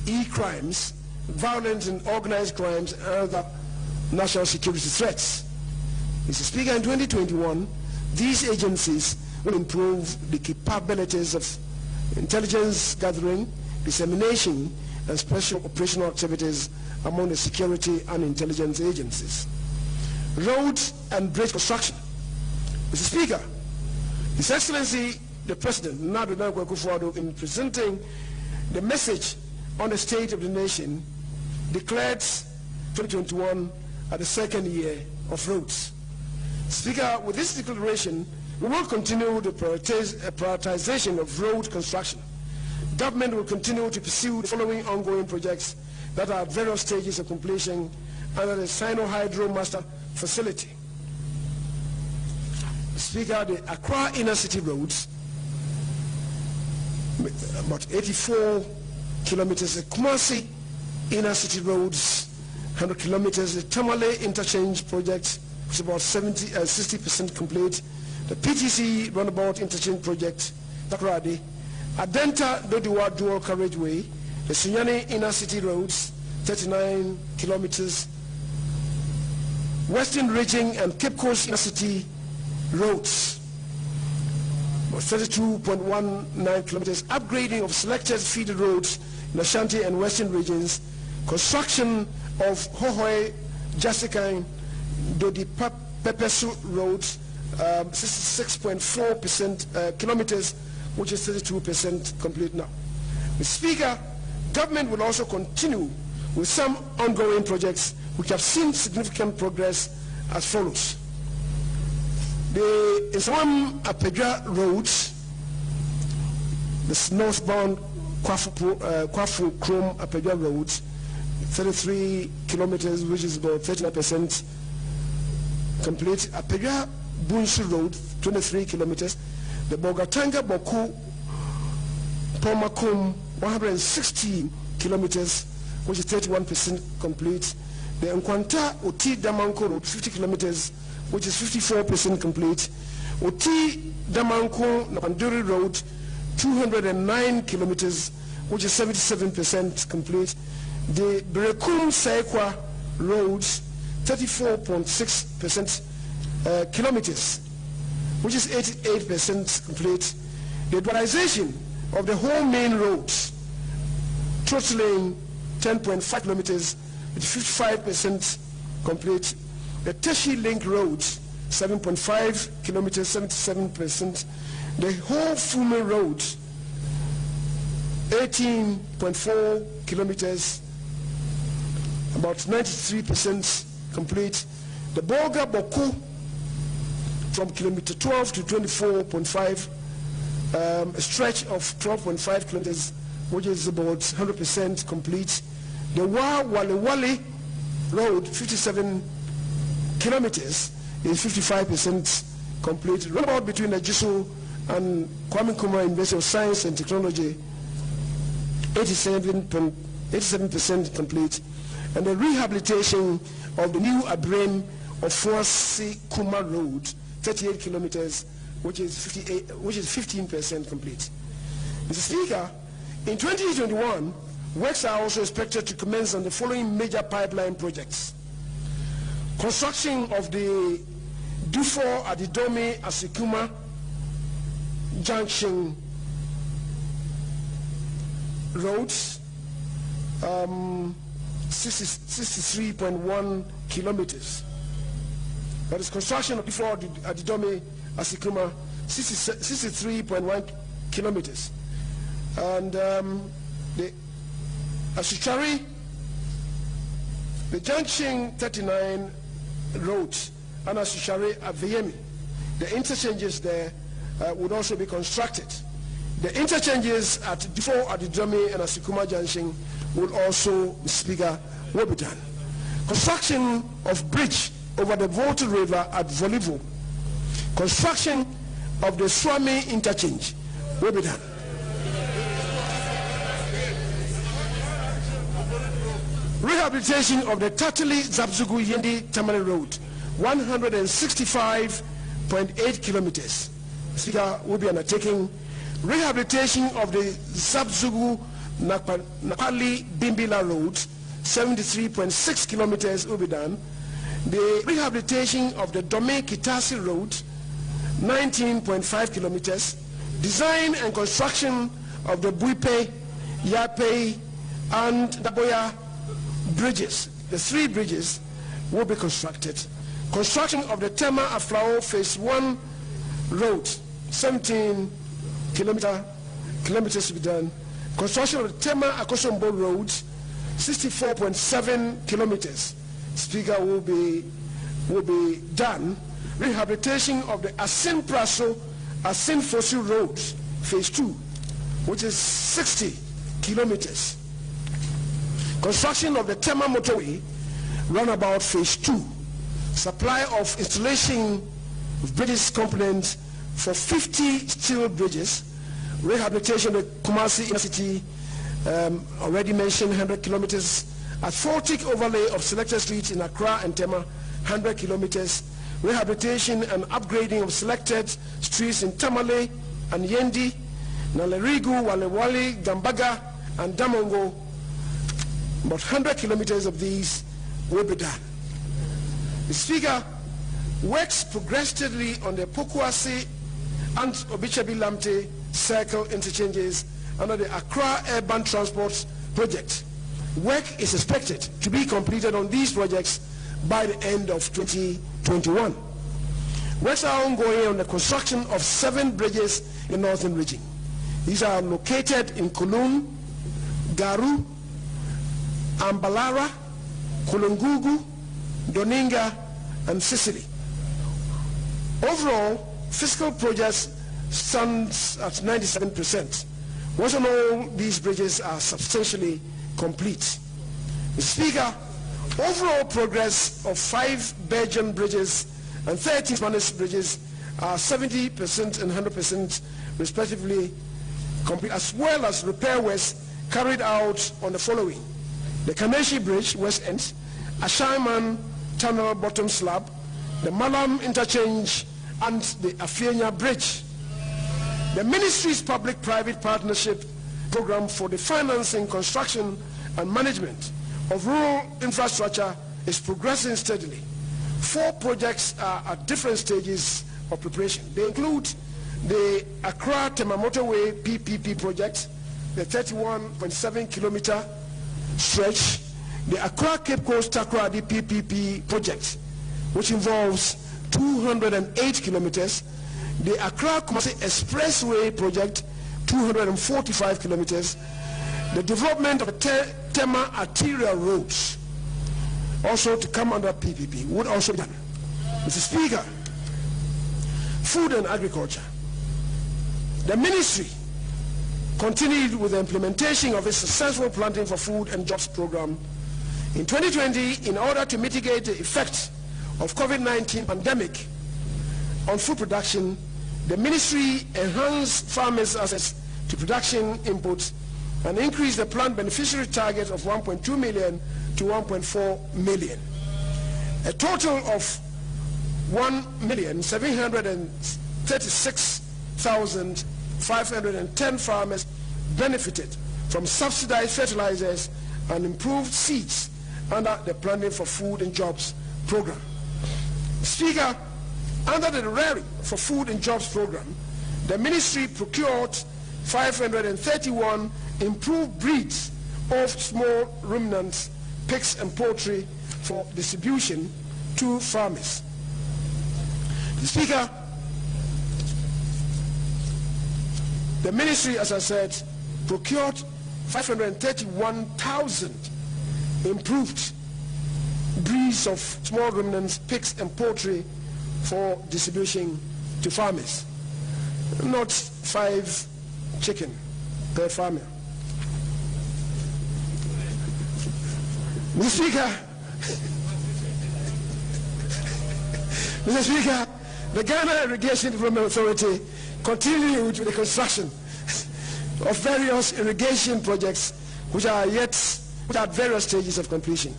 e-crimes, violent and organized crimes, and other national security threats. Mr. Speaker, in 2021, these agencies will improve the capabilities of intelligence gathering, dissemination, and special operational activities among the security and intelligence agencies. Road and bridge construction. Mr. Speaker, His Excellency the President, Nadu Dankwa Akufo-Addo, in presenting the message on the state of the nation, declared 2021 at the second year of roads. Speaker, with this declaration, we will continue the prioritization of road construction. Government will continue to pursue the following ongoing projects that are at various stages of completion under the Sino-Hydro Master Facility. Speaker, the Accra Inner City roads, about 84 kilometers, the Kumasi Inner City roads, 100 kilometers, the Tamale Interchange project, which is about 60% complete, the PTC Roundabout Interchange project, Takoradi, Adenta Dodiwa dual carriageway, the Sunyani inner city roads, 39 kilometers, Western Region and Cape Coast inner city roads, 32.19 kilometers, upgrading of selected feeder roads in Ashanti and Western regions, construction of Hohoi, Jessica, Dodi Pepesu roads, 66.4% kilometers, which is 32% complete now. Mr. Speaker, government will also continue with some ongoing projects which have seen significant progress as follows. The Islam Apedra roads, the northbound Kwafu Krom Apedra roads, 33 kilometers, which is about 39% complete. Apedra Bunsu Road, 23 kilometers. The Bogatanga Boku Pomakum, 160 kilometers, which is 31% complete. The Nkwanta Oti Damanko Road, 50 kilometers, which is 54% complete. Oti Damanko Napanduri Road, 209 kilometers, which is 77% complete. The Berekum Saikwa roads, 34.6% kilometers, which is 88% complete. The dualization of the whole main roads, totaling 10.5 kilometers, with 55% complete. The Teshi Link roads, 7.5 kilometers, 77%. The whole Fume road, 18.4 kilometers, about 93% complete. The Bolga Boku from kilometer 12 to 24.5, a stretch of 12.5 kilometers, which is about 100% complete. The Wale Wale road, 57 kilometers, is 55% complete. Roundabout between the Judicial and Kwame Nkrumah University of Science and Technology, 87% complete. And the rehabilitation of the new Abrem of Forsi Kuma Road, 38 kilometers, which is 15% complete. Mr. Speaker, in 2021, works are also expected to commence on the following major pipeline projects. Construction of the Dufo Adidome Asikuma Junction roads, 63.1 kilometers. That is construction of Dufo Adidome Asikuma, 63.1 kilometers. And the Asuchari, the Junction 39 roads, and Asuchari Aviation, the interchanges there would also be constructed. The interchanges at Dufo Adidome and Asikuma Junction will also, Mr. Speaker, will be done. Construction of bridge over the Volta River at Volivo. Construction of the Swami interchange will be done. Rehabilitation of the Tatali Zabzugu Yendi Tamale Road, 165.8 kilometers. Speaker, will be undertaking. Rehabilitation of the Zabzugu Napali Bimbila Road, 73.6 kilometers will be done. The rehabilitation of the Dome Kitasi Road, 19.5 kilometers. Design and construction of the Buipe, Yape, and Daboya bridges, the 3 bridges, will be constructed. Construction of the Tema Aflao Phase 1 road, 17 kilometers to be done. Construction of the Tema Akosombo Road, 64.7 kilometers. Speaker, will be done. Rehabilitation of the Asin Praso, Asin Fosu Road, Phase 2, which is 60 kilometers. Construction of the Tema Motorway, Runabout Phase 2. Supply of installation of British components for 50 steel bridges. Rehabilitation of the Kumasi Inner City, already mentioned, 100 kilometers. Asphaltic overlay of selected streets in Accra and Tema, 100 kilometers. Rehabilitation and upgrading of selected streets in Tamale and Yendi. Nalerigu, Walewali, Gambaga, and Damongo. About 100 kilometers of these will be done. The Speaker, works progressed steadily on the Pokuase and Obichabi-Lamte circle interchanges under the Accra Urban Transport Project. Work is expected to be completed on these projects by the end of 2021. Works are ongoing on the construction of 7 bridges in the northern region. These are located in Kulun, Garu, Ambalara, Kulungugu, Doninga, and Sicily. Overall, fiscal progress stands at 97%. Once and all, these bridges are substantially complete. Mr. Speaker, overall progress of 5 Belgian bridges and 13 Spanish bridges are 70% and 100% respectively complete, as well as repair works carried out on the following: the Kaneshi Bridge, West End, Ashaiman Tunnel Bottom Slab, the Malam Interchange, and the Afienya Bridge. The Ministry's Public-Private Partnership Program for the financing, construction, and management of rural infrastructure is progressing steadily. 4 projects are at different stages of preparation. They include the Accra-Tema Motorway PPP project, the 31.7 kilometer stretch, the Accra Cape Coast Takoradi PPP project, which involves 208 kilometers, the Accra Kumasi Expressway project, 245 kilometers, the development of the Tema arterial roads, also to come under PPP, would also be done. Mr. Speaker, food and agriculture. The ministry continued with the implementation of its successful Planting for Food and Jobs program in 2020 in order to mitigate the effect of COVID-19 pandemic on food production. The ministry enhanced farmers' access to production inputs and increased the plant beneficiary target of 1.2 million to 1.4 million. A total of 1,736,510 farmers benefited from subsidized fertilizers and improved seeds under the Planting for Food and Jobs program. Speaker, under the Rearing for Food and Jobs program, the ministry procured 531 improved breeds of small ruminants, pigs and poultry for distribution to farmers. Speaker, the ministry, as I said, procured 531,000 improved breeds of small ruminants, pigs and poultry for distribution to farmers, not 5 chicken per farmer. Mr. Speaker, the Ghana Irrigation Development Authority continued with the construction of various irrigation projects which are at various stages of completion.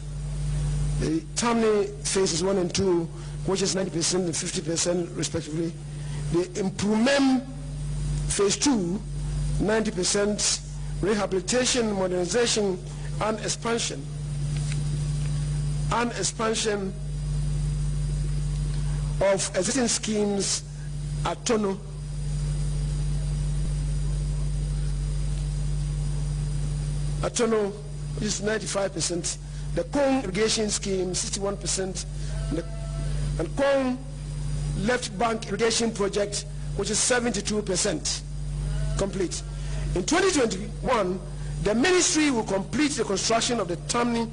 The Tamni phases 1 and 2, which is 90% and 50% respectively. The Improvement phase 2, 90%, rehabilitation, modernization, and expansion of existing schemes at Tono, which is 95%, the Kong irrigation scheme 61%, and Kong left bank irrigation project, which is 72% complete. In 2021, the ministry will complete the construction of the Tamni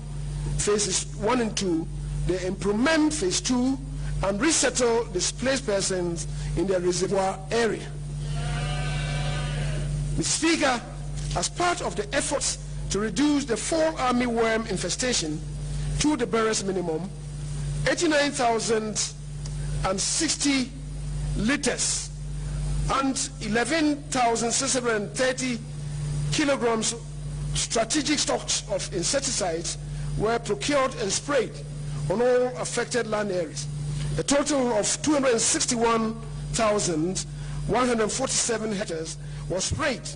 phases 1 and 2, the Improvement phase 2, and resettle displaced persons in the reservoir area. Mr. Speaker, as part of the efforts to reduce the fall army worm infestation to the barest minimum, 89,060 liters and 11,630 kilograms strategic stocks of insecticides were procured and sprayed on all affected land areas. A total of 261,1 147 hectares was sprayed,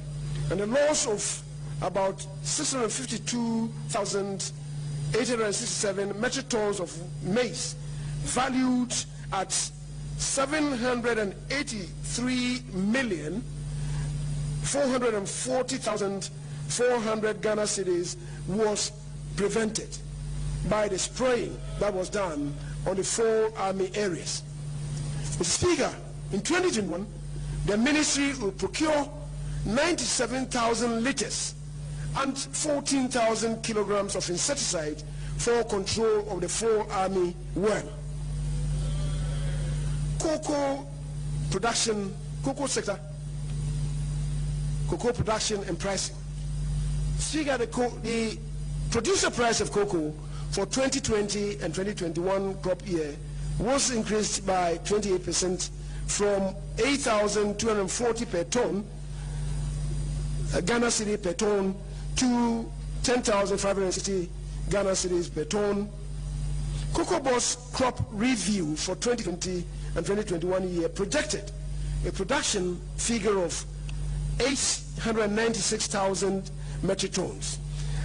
and the loss of about 652,867 metric tons of maize, valued at 783,440,400 Ghana cedis, was prevented by the spraying that was done on the 4 army areas. Mr. Speaker, in 2021, the ministry will procure 97,000 liters and 14,000 kilograms of insecticide for control of the 4 army worm. Cocoa production, cocoa sector, cocoa production and pricing. Speaker, the producer price of cocoa for 2020 and 2021 crop year was increased by 28% from 8,240 per ton, Ghana cedi per ton, to 10,560 Ghana cedis per ton. Cocoa Board's crop review for 2020 and 2021 year projected a production figure of 896,000 metric tons.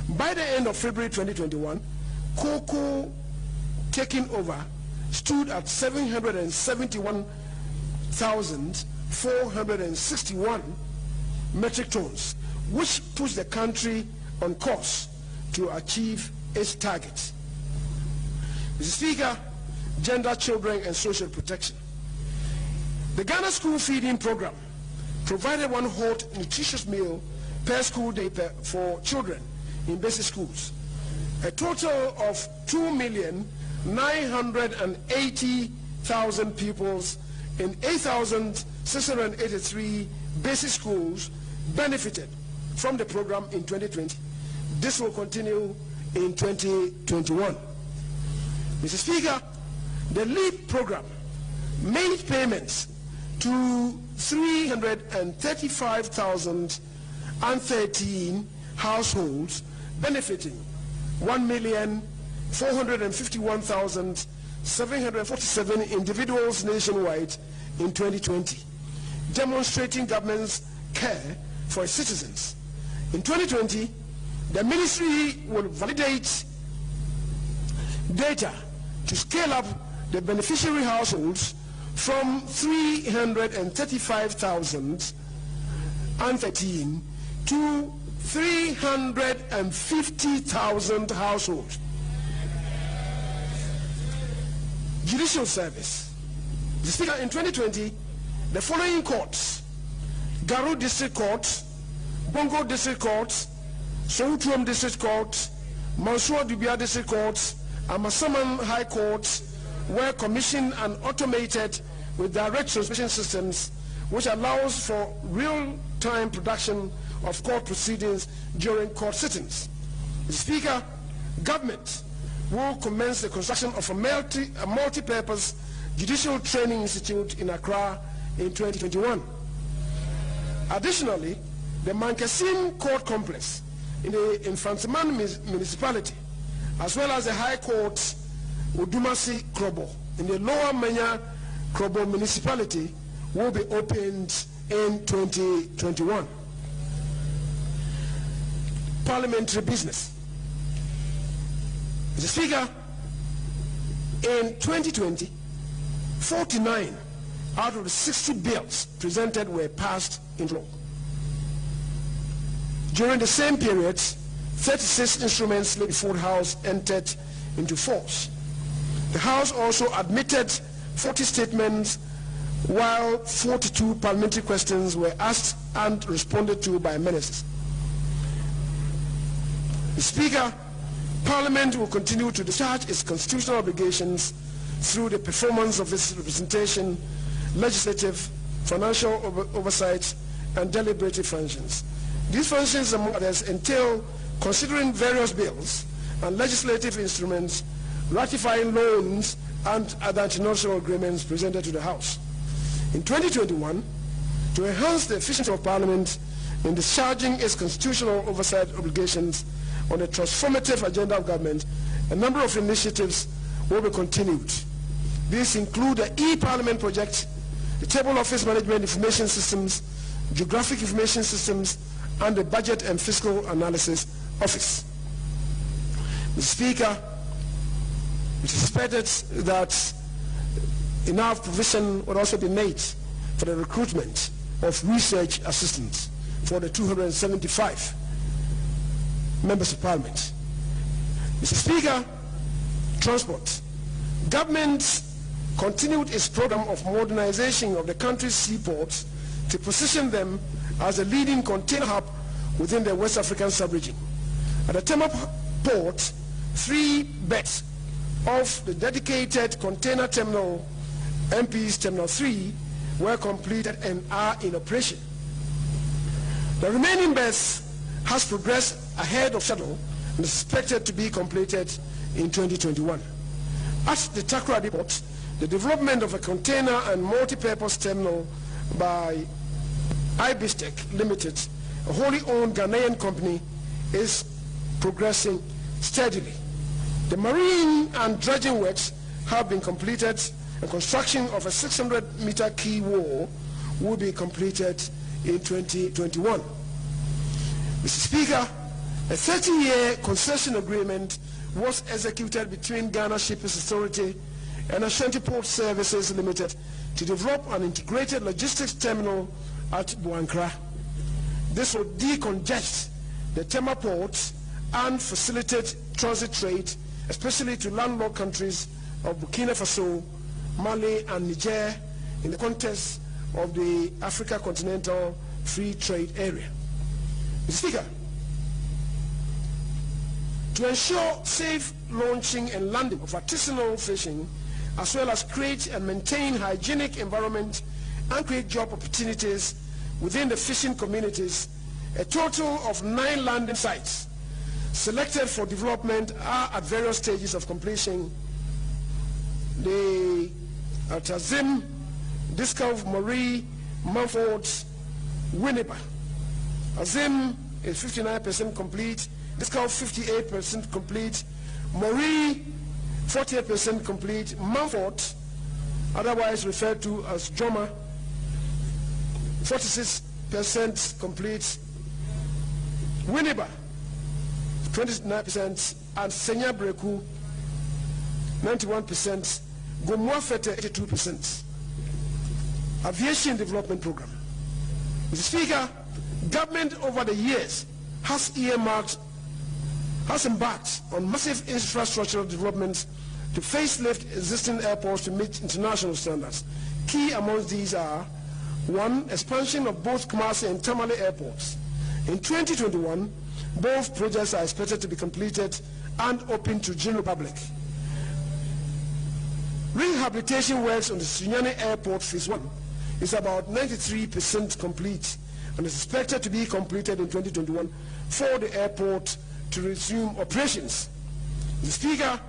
By the end of February 2021, cocoa taking over stood at 771,461 metric tons, which puts the country on course to achieve its targets. Mr. Speaker, gender, children, and social protection. The Ghana School Feeding Program provided one hot, nutritious meal per school day for children in basic schools. A total of 2,980,000 pupils in 8,683 basic schools benefited from the program in 2020. This will continue in 2021. Mr. Speaker, the LEAP program made payments to 335,013 households, benefiting 1,451,747 individuals nationwide in 2020, demonstrating government's care for its citizens. In 2020, the ministry will validate data to scale up the beneficiary households from 335,013 to 350,000 households. Judicial service. The Speaker, in 2020, the following courts: Garu District Court, Bongo District Court, Sohutuom District Court, Mansour Dubia District Court, and Masaman High Court were commissioned and automated with direct transmission systems, which allows for real-time production of court proceedings during court sittings. Mr. Speaker, government will commence the construction of a multi-purpose judicial training institute in Accra in 2021. Additionally, the Mankasim Court Complex in the Infantiman municipality, as well as the High Court Udumasi Krobo in the Lower Manya Krobo municipality, will be opened in 2021. Parliamentary business. Mr. Speaker, in 2020, 49 out of the 60 bills presented were passed into law. During the same period, 36 instruments before the House entered into force. The House also admitted 40 statements, while 42 parliamentary questions were asked and responded to by ministers. The Speaker, Parliament will continue to discharge its constitutional obligations through the performance of its representation, legislative, financial oversight, and deliberative functions. These functions, among others, entail considering various bills and legislative instruments, ratifying loans and other international agreements presented to the House. In 2021, to enhance the efficiency of Parliament in discharging its constitutional oversight obligations on the transformative agenda of government, a number of initiatives will be continued. These include the e-Parliament project, the Table Office Management Information Systems, Geographic Information Systems, and the Budget and Fiscal Analysis Office. Mr. Speaker, it is expected that enough provision would also be made for the recruitment of research assistants for the 275 members of Parliament. Mr. Speaker, transport. Government continued its program of modernization of the country's seaports to position them as a leading container hub within the West African sub-region. At the Tema port, 3 beds of the dedicated container terminal, MP's Terminal 3, were completed and are in operation. The remaining beds has progressed ahead of schedule and is expected to be completed in 2021. At the Takoradi port, the development of a container and multi-purpose terminal by Ibistec Limited, a wholly owned Ghanaian company, is progressing steadily. The marine and dredging works have been completed, and construction of a 600-meter quay wall will be completed in 2021. Mr. Speaker, a 30-year concession agreement was executed between Ghana Shippers Authority and Ashanti Port Services Limited to develop an integrated logistics terminal at Buankra. This will decongest the Tema port and facilitate transit trade, especially to landlocked countries of Burkina Faso, Mali, and Niger in the context of the Africa Continental Free Trade Area. Mr. Speaker, to ensure safe launching and landing of artisanal fishing, as well as create and maintain hygienic environment and create job opportunities within the fishing communities, a total of 9 landing sites selected for development are at various stages of completion. The Altazim, Discov, Marie, Mumford, Winneba. Azim is 59% complete, Discov 58% complete, Marie 48% complete, Mumford, otherwise referred to as Joma, 46% complete, Winneba 29%, and Senya Breku 91%, Gomwafete 82%. Aviation Development Program. Mr. Speaker, government over the years has embarked on massive infrastructural developments to facelift existing airports to meet international standards. Key amongst these are: 1, expansion of both Kumasi and Tamale airports. In 2021, both projects are expected to be completed and open to general public. Rehabilitation works on the Sunyani Airport Phase 1 is about 93% complete and is expected to be completed in 2021 for the airport to resume operations. Mr. Speaker,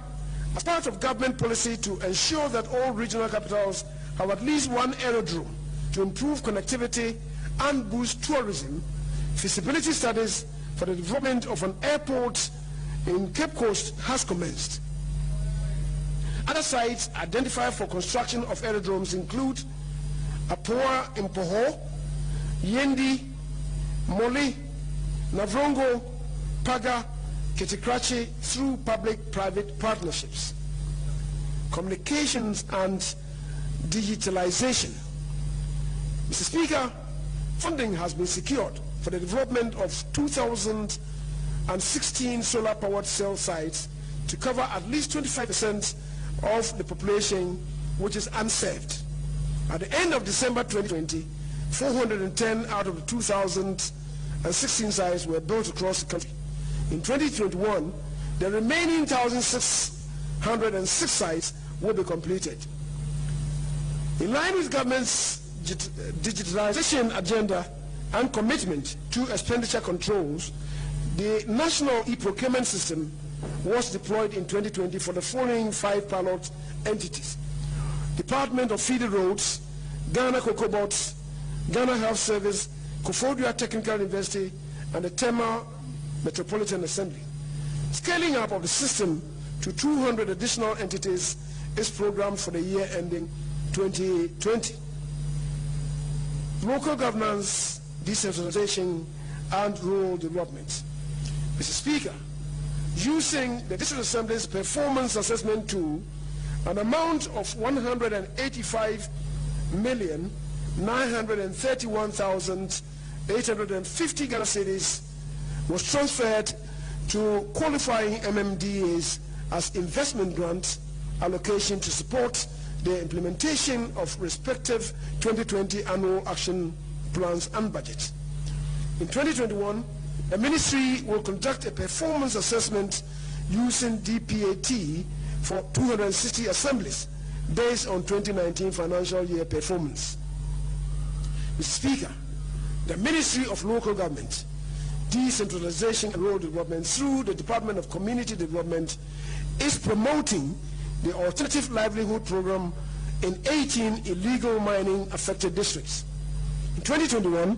as part of government policy to ensure that all regional capitals have at least one aerodrome to improve connectivity and boost tourism, feasibility studies for the development of an airport in Cape Coast has commenced. Other sites identified for construction of aerodromes include Apoa in Poho, Yendi, Moli, Navrongo, Paga, Ketikrachi through public-private partnerships. Communications and digitalization. Mr. Speaker, funding has been secured for the development of 2,016 solar-powered cell sites to cover at least 25% of the population which is unserved. At the end of December 2020, 410 out of the 2,016 sites were built across the country. In 2021, the remaining 1,606 sites will be completed. In line with government's digitalization agenda and commitment to expenditure controls, the national e-procurement system was deployed in 2020 for the following 5 pilot entities: Department of Feeder Roads, Ghana Cocoa Bots, Ghana Health Service, Koforidua Technical University, and the Tema Metropolitan Assembly. Scaling up of the system to 200 additional entities is programmed for the year ending 2020. local governance, decentralization, and rural development. Mr. Speaker, using the District Assembly's performance assessment tool, an amount of 185,931,850 Ghana cedis was transferred to qualifying MMDAs as investment grant allocation to support the implementation of respective 2020 annual action plans and budget. In 2021, the ministry will conduct a performance assessment using DPAT for 260 assemblies based on 2019 financial year performance. Mr. Speaker, the Ministry of Local Government, Decentralization and Rural Development through the Department of Community Development is promoting the Alternative Livelihood Program in 18 illegal mining affected districts. In 2021,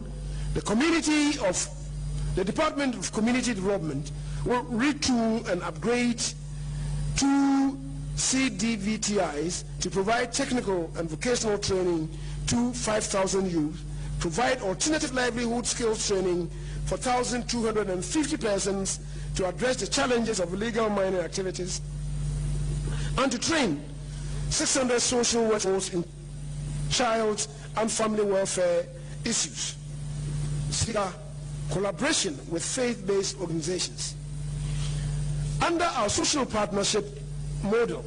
the Department of Community Development will retool and upgrade 2 CDVTIs to provide technical and vocational training to 5,000 youth, provide alternative livelihood skills training for 1,250 persons to address the challenges of illegal mining activities, and to train 600 social workers in child and family welfare issues. Speaker, collaboration with faith-based organizations. Under our social partnership model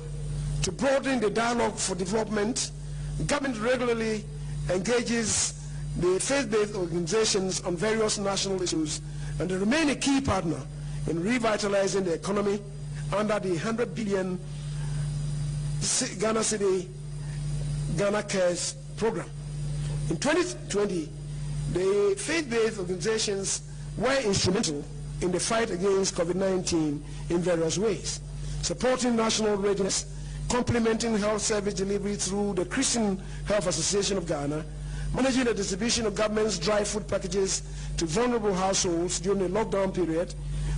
to broaden the dialogue for development, government regularly engages the faith-based organizations on various national issues, and they remain a key partner in revitalizing the economy under the 100 billion Ghana City Ghana Cares program. In 2020, the faith-based organizations were instrumental in the fight against COVID-19 in various ways, supporting national readiness, complementing health service delivery through the Christian Health Association of Ghana, managing the distribution of government's dry food packages to vulnerable households during the lockdown period,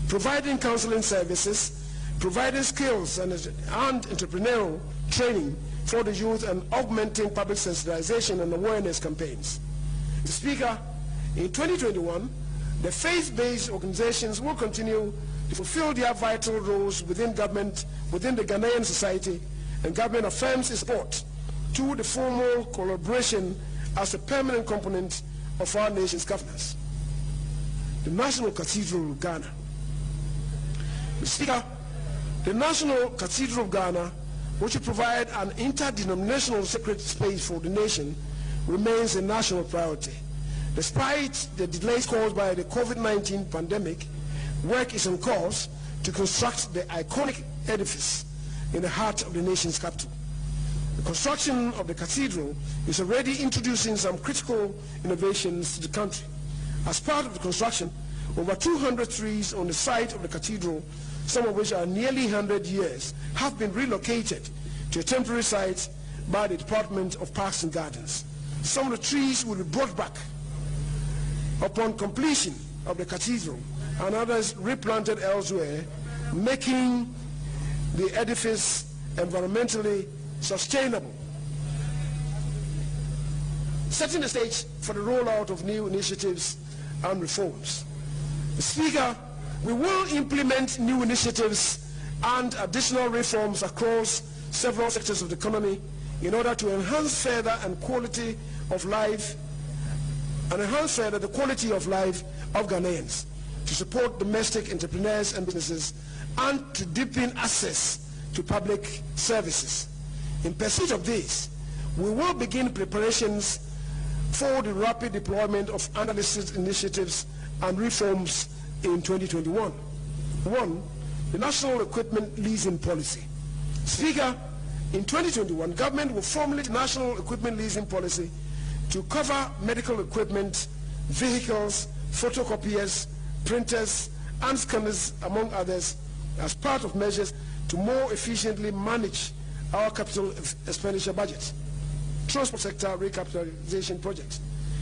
providing counseling services, providing skills and entrepreneurial training for the youth, and augmenting public sensitization and awareness campaigns. Mr. Speaker, in 2021, the faith-based organizations will continue to fulfill their vital roles within government, within the Ghanaian society, and government affirms its support to the formal collaboration as a permanent component of our nation's governance. The National Cathedral of Ghana. Mr. Speaker, the National Cathedral of Ghana, which will provide an interdenominational sacred space for the nation, remains a national priority. Despite the delays caused by the COVID-19 pandemic, work is on course to construct the iconic edifice in the heart of the nation's capital. The construction of the cathedral is already introducing some critical innovations to the country. As part of the construction, over 200 trees on the site of the cathedral, some of which are nearly 100 years, have been relocated to a temporary site by the Department of Parks and Gardens. Some of the trees will be brought back upon completion of the cathedral, and others replanted elsewhere, making the edifice environmentally sustainable, setting the stage for the rollout of new initiatives and reforms. Speaker, we will implement new initiatives and additional reforms across several sectors of the economy in order to enhance further the quality of life of Ghanaians, to support domestic entrepreneurs and businesses, and to deepen access to public services. In pursuit of this, we will begin preparations for the rapid deployment of unlisted initiatives and reforms in 2021. 1. The National Equipment Leasing Policy. Speaker, in 2021, government will formulate National Equipment Leasing Policy to cover medical equipment, vehicles, photocopiers, printers, and scanners, among others, as part of measures to more efficiently manage our capital expenditure budget. Transport sector recapitalization project.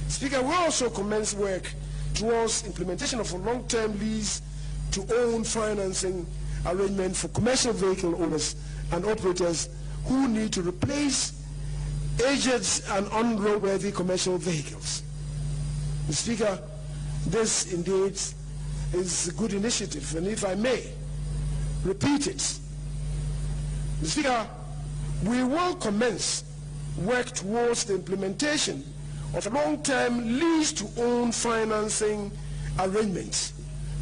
Speaker, we also commence work towards implementation of a long-term lease to own financing arrangement for commercial vehicle owners and operators who need to replace aged and unroadworthy commercial vehicles. Mr. Speaker, this indeed is a good initiative, and if I may repeat it, Mr. Speaker, we will commence work towards the implementation of a long-term lease-to-own financing arrangement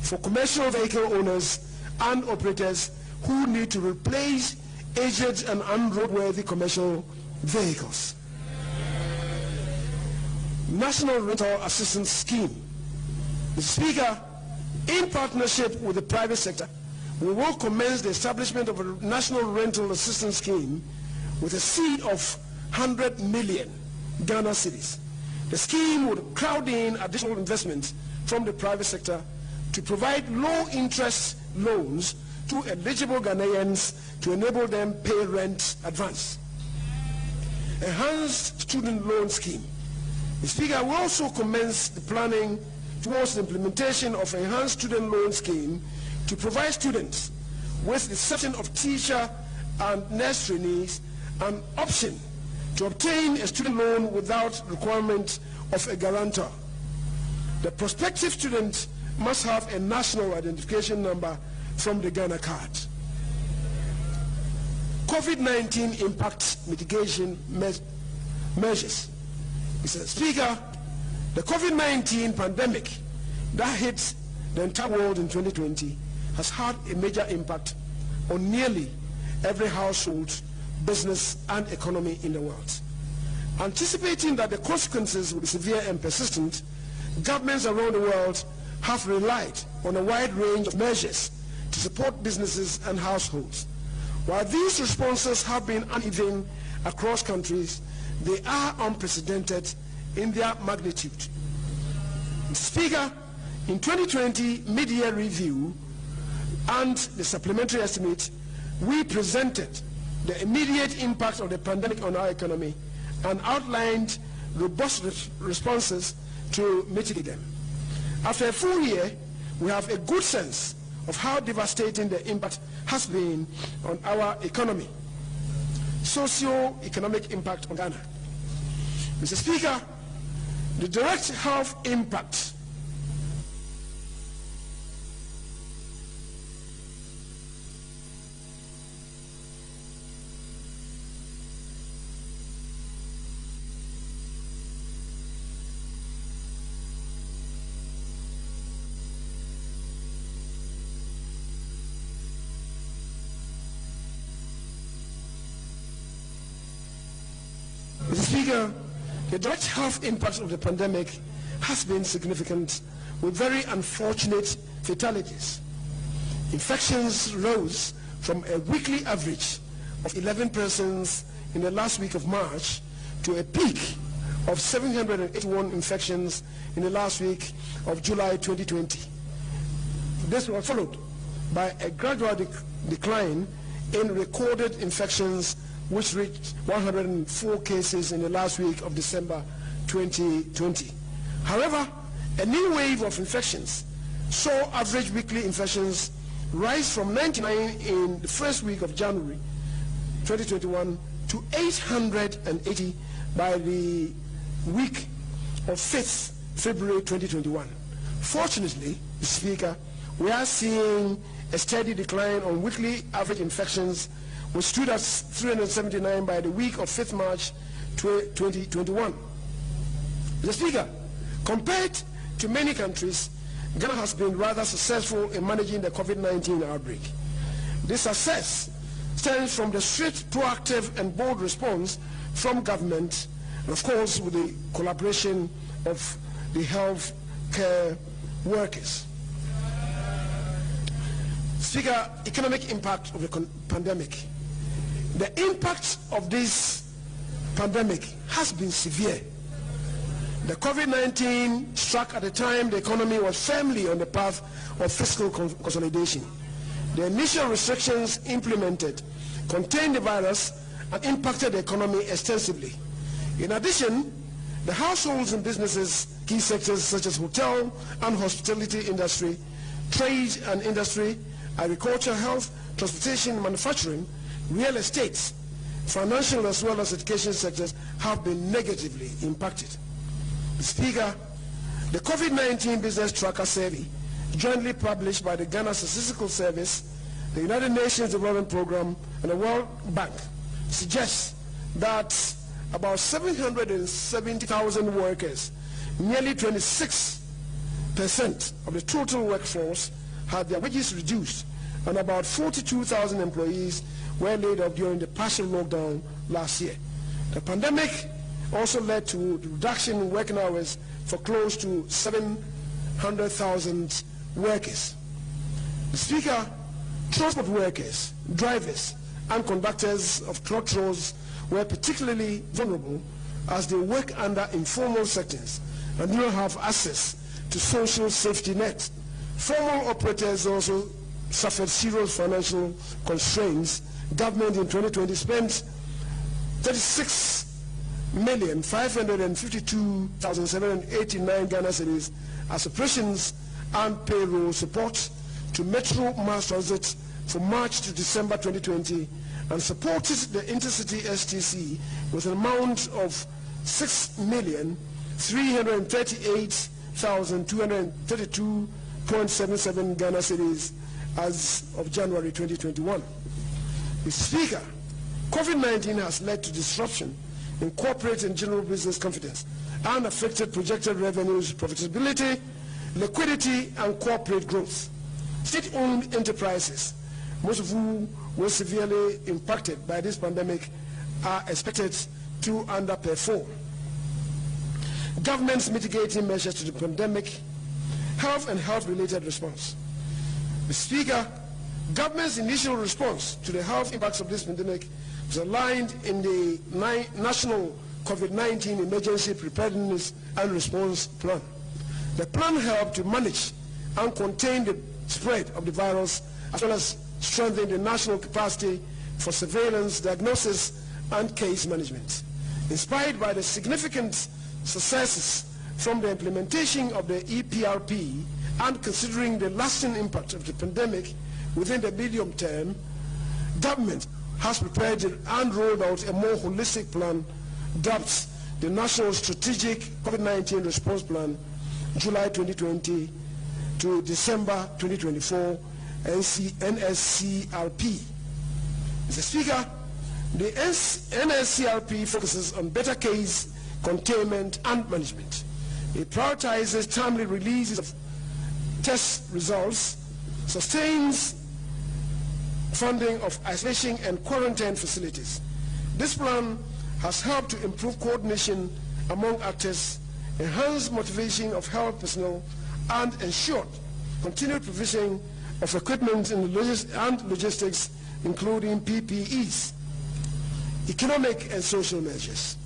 for commercial vehicle owners and operators who need to replace aged and unroadworthy commercial vehicles. National Rental Assistance Scheme. Mr. Speaker, in partnership with the private sector, we will commence the establishment of a National Rental Assistance Scheme with a seed of 100 million Ghana cedis. The scheme would crowd in additional investments from the private sector to provide low-interest loans to eligible Ghanaians to enable them pay rent advance. Enhanced Student Loan Scheme. The Speaker will also commence the planning towards the implementation of an enhanced student loan scheme to provide students, with the exception of teacher and nurse trainees, an option to obtain a student loan without requirement of a guarantor. The prospective student must have a national identification number from the Ghana card. COVID-19 impact mitigation measures. Mr. Speaker, the COVID-19 pandemic that hit the entire world in 2020 has had a major impact on nearly every household, business, and economy in the world. Anticipating that the consequences will be severe and persistent, governments around the world have relied on a wide range of measures to support businesses and households. While these responses have been uneven across countries, they are unprecedented in their magnitude. Mr. Speaker, in 2020 mid-year review and the supplementary estimate, we presented the immediate impact of the pandemic on our economy and outlined robust responses to mitigate them. After a full year, we have a good sense of how devastating the impact has been on our economy. Socio-economic impact on Ghana. Mr. Speaker, the direct health impact Mr. Speaker, the direct health impact of the pandemic has been significant, with very unfortunate fatalities. Infections rose from a weekly average of 11 persons in the last week of March to a peak of 781 infections in the last week of July 2020. This was followed by a gradual decline in recorded infections, which reached 104 cases in the last week of December 2020. However, a new wave of infections saw average weekly infections rise from 99 in the first week of January 2021 to 880 by the week of 5th February 2021. Fortunately, Mr. Speaker, we are seeing a steady decline on weekly average infections, which stood at 379 by the week of 5th March 2021. Mr. Speaker, compared to many countries, Ghana has been rather successful in managing the COVID-19 outbreak. This success stems from the swift, proactive, and bold response from government, and of course with the collaboration of the health care workers. Speaker, economic impact of the pandemic. The impact of this pandemic has been severe. The COVID-19 struck at a time the economy was firmly on the path of fiscal consolidation. The initial restrictions implemented contained the virus and impacted the economy extensively. In addition, the households and businesses, key sectors such as hotel and hospitality industry, trade and industry, agriculture, health, transportation, manufacturing, real estate, financial as well as education sectors have been negatively impacted. Speaker, The COVID-19 Business Tracker Survey, jointly published by the Ghana Statistical Service, the United Nations Development Programme, and the World Bank, suggests that about 770,000 workers, nearly 26% of the total workforce, had their wages reduced, and about 42,000 employees were laid off during the partial lockdown last year. The pandemic also led to the reduction in working hours for close to 700,000 workers. The Speaker, transport workers, drivers, and conductors of truck rolls were particularly vulnerable as they work under informal sectors and do not have access to social safety net. Formal operators also suffered serious financial constraints. Government in 2020 spent 36,552,789 Ghana cedis as operations and payroll support to Metro Mass Transit from March to December 2020, and supported the Intercity STC with an amount of 6,338,232.77 Ghana cedis as of January 2021. Mr. Speaker, COVID-19 has led to disruption in corporate and general business confidence and affected projected revenues, profitability, liquidity, and corporate growth. State-owned enterprises, most of whom were severely impacted by this pandemic, are expected to underperform. Government's mitigating measures to the pandemic, health and health-related response. Mr. Speaker, government's initial response to the health impacts of this pandemic was aligned in the National COVID-19 Emergency Preparedness and Response Plan. The plan helped to manage and contain the spread of the virus, as well as strengthen the national capacity for surveillance, diagnosis, and case management. Inspired by the significant successes from the implementation of the EPRP and considering the lasting impact of the pandemic within the medium term, government has prepared and rolled out a more holistic plan, dubbed the National Strategic COVID-19 Response Plan, July 2020 to December 2024, NSCRP. Mr. Speaker, the NSCRP focuses on better case containment and management. It prioritizes timely releases of test results, sustains funding of isolation and quarantine facilities. This plan has helped to improve coordination among actors, enhance motivation of health personnel, and ensured continued provision of equipment and logistics, including PPEs. Economic and social measures.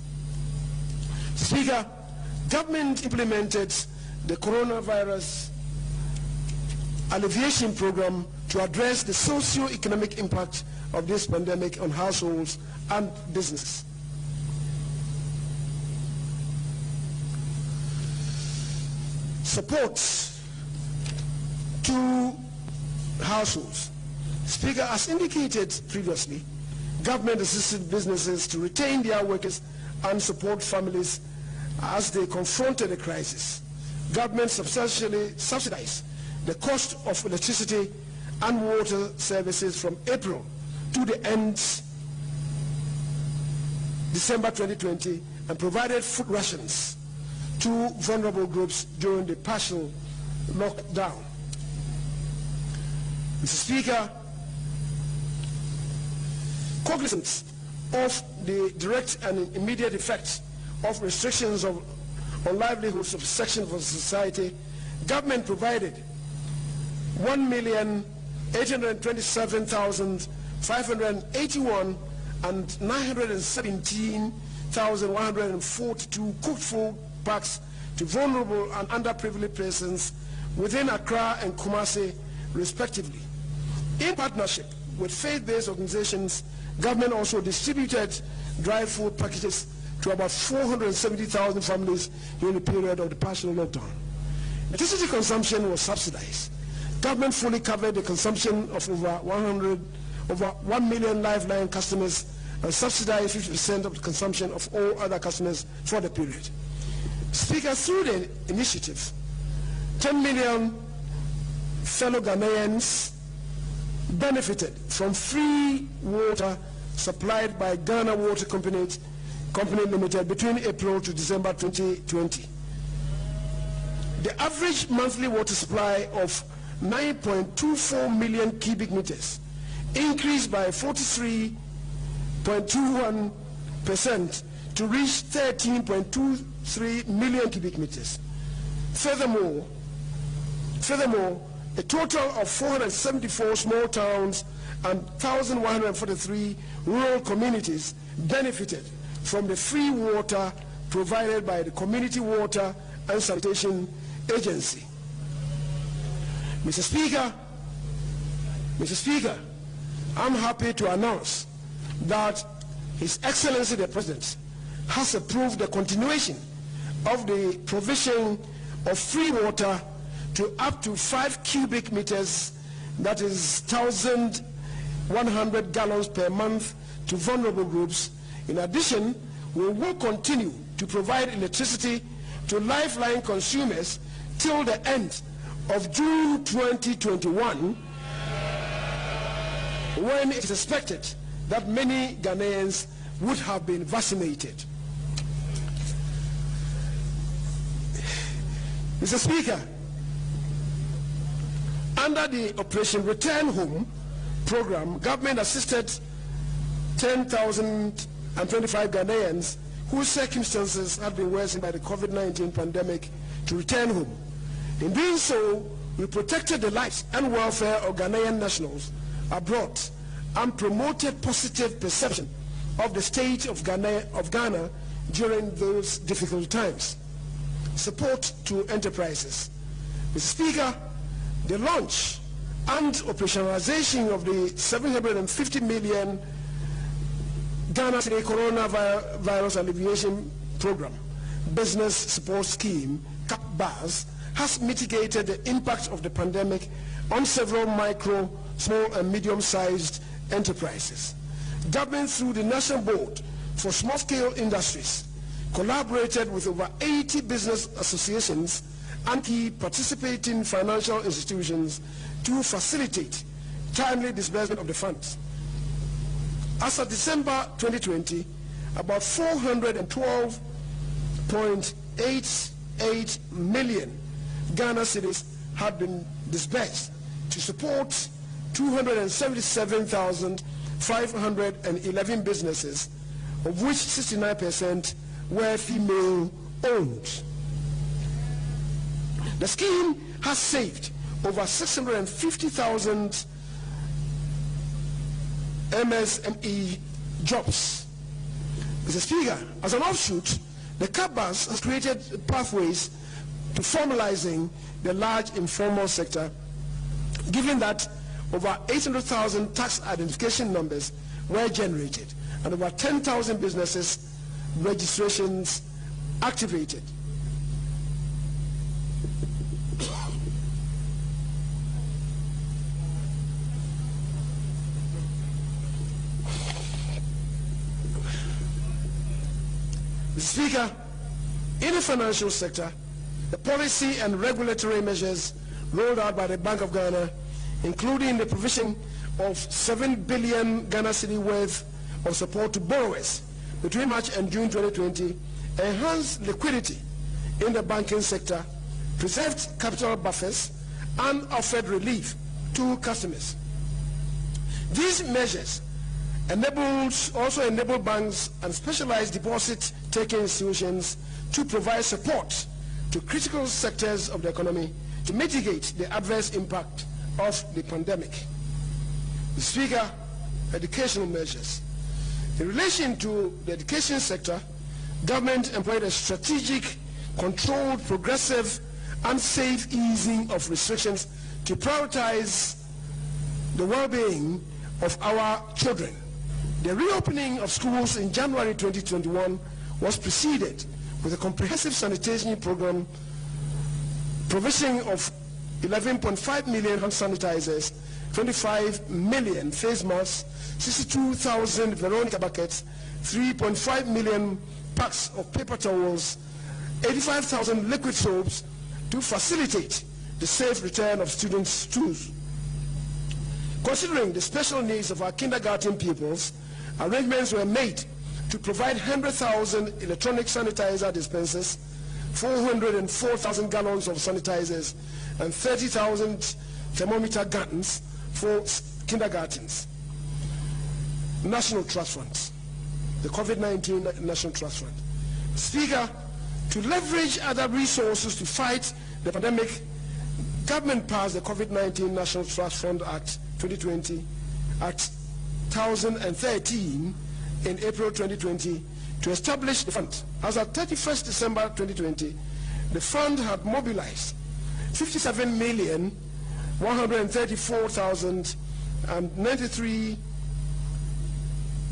Speaker, government implemented the coronavirus Aviation program to address the socio-economic impact of this pandemic on households and businesses. Support to households. Speaker, as indicated previously, government assisted businesses to retain their workers and support families as they confronted the crisis. Government substantially subsidized the cost of electricity and water services from April to the end December 2020 and provided food rations to vulnerable groups during the partial lockdown. Mr. Speaker, cognizant of the direct and immediate effects of restrictions on livelihoods of sections of society, government provided 1,827,581 and 917,142 cooked food packs to vulnerable and underprivileged persons within Accra and Kumasi, respectively. In partnership with faith-based organizations, government also distributed dry food packages to about 470,000 families during the period of the partial lockdown. Electricity consumption was subsidized. Government fully covered the consumption of over 1 million lifeline customers and subsidized 50% of the consumption of all other customers for the period. Speaker, through the initiative 10 million fellow Ghanaians benefited from free water supplied by Ghana Water Company Limited between April to December 2020. The average monthly water supply of 9.24 million cubic meters increased by 43.21% to reach 13.23 million cubic meters. Furthermore, a total of 474 small towns and 1,143 rural communities benefited from the free water provided by the Community Water and Sanitation Agency. Mr. Speaker, I'm happy to announce that His Excellency the President has approved the continuation of the provision of free water to up to 5 cubic meters, that is 1,100 gallons per month, to vulnerable groups. In addition, we will continue to provide electricity to lifeline consumers till the end of June 2021, when it is expected that many Ghanaians would have been vaccinated. Mr. Speaker, under the Operation Return Home program, government assisted 10,025 Ghanaians whose circumstances had been worsened by the COVID-19 pandemic to return home. In doing so, we protected the lives and welfare of Ghanaian nationals abroad and promoted positive perception of the state of Ghana during those difficult times. Support to enterprises. Mr. Speaker, the launch and operationalization of the 750 million Ghana City Coronavirus and Aviation Program Business Support Scheme, CAPBAS, has mitigated the impact of the pandemic on several micro, small and medium-sized enterprises. Government, through the National Board for Small-Scale Industries, collaborated with over 80 business associations and key participating financial institutions to facilitate timely disbursement of the funds. As of December 2020, about 412.88 million Ghana cedis had been disbursed to support 277,511 businesses, of which 69% were female-owned. The scheme has saved over 650,000 MSME jobs. Mr. Speaker, as an offshoot, the CAPBAS has created pathways to formalizing the large informal sector, given that over 800,000 tax identification numbers were generated and over 10,000 businesses registrations activated. Mr. Speaker, in the financial sector, the policy and regulatory measures rolled out by the Bank of Ghana, including the provision of 7 billion Ghana cedi worth of support to borrowers between March and June 2020, enhanced liquidity in the banking sector, preserved capital buffers, and offered relief to customers. These measures also enabled banks and specialized deposit-taking institutions to provide support to critical sectors of the economy to mitigate the adverse impact of the pandemic. Mr. Speaker, educational measures. In relation to the education sector, government employed a strategic, controlled, progressive, and safe easing of restrictions to prioritize the well-being of our children. The reopening of schools in January 2021 was preceded with a comprehensive sanitation program, provision of 11.5 million hand sanitizers, 25 million face masks, 62,000 Veronica buckets, 3.5 million packs of paper towels, 85,000 liquid soaps to facilitate the safe return of students to schools. Considering the special needs of our kindergarten pupils, arrangements were made to provide 100,000 electronic sanitizer dispensers, 404,000 gallons of sanitizers, and 30,000 thermometer guns for kindergartens. National Trust Fund, the COVID-19 National Trust Fund. Speaker, to leverage other resources to fight the pandemic, government passed the COVID-19 National Trust Fund Act 2020, Act 1013 in April 2020 to establish the fund. As of 31st December 2020, the fund had mobilized 57,134,093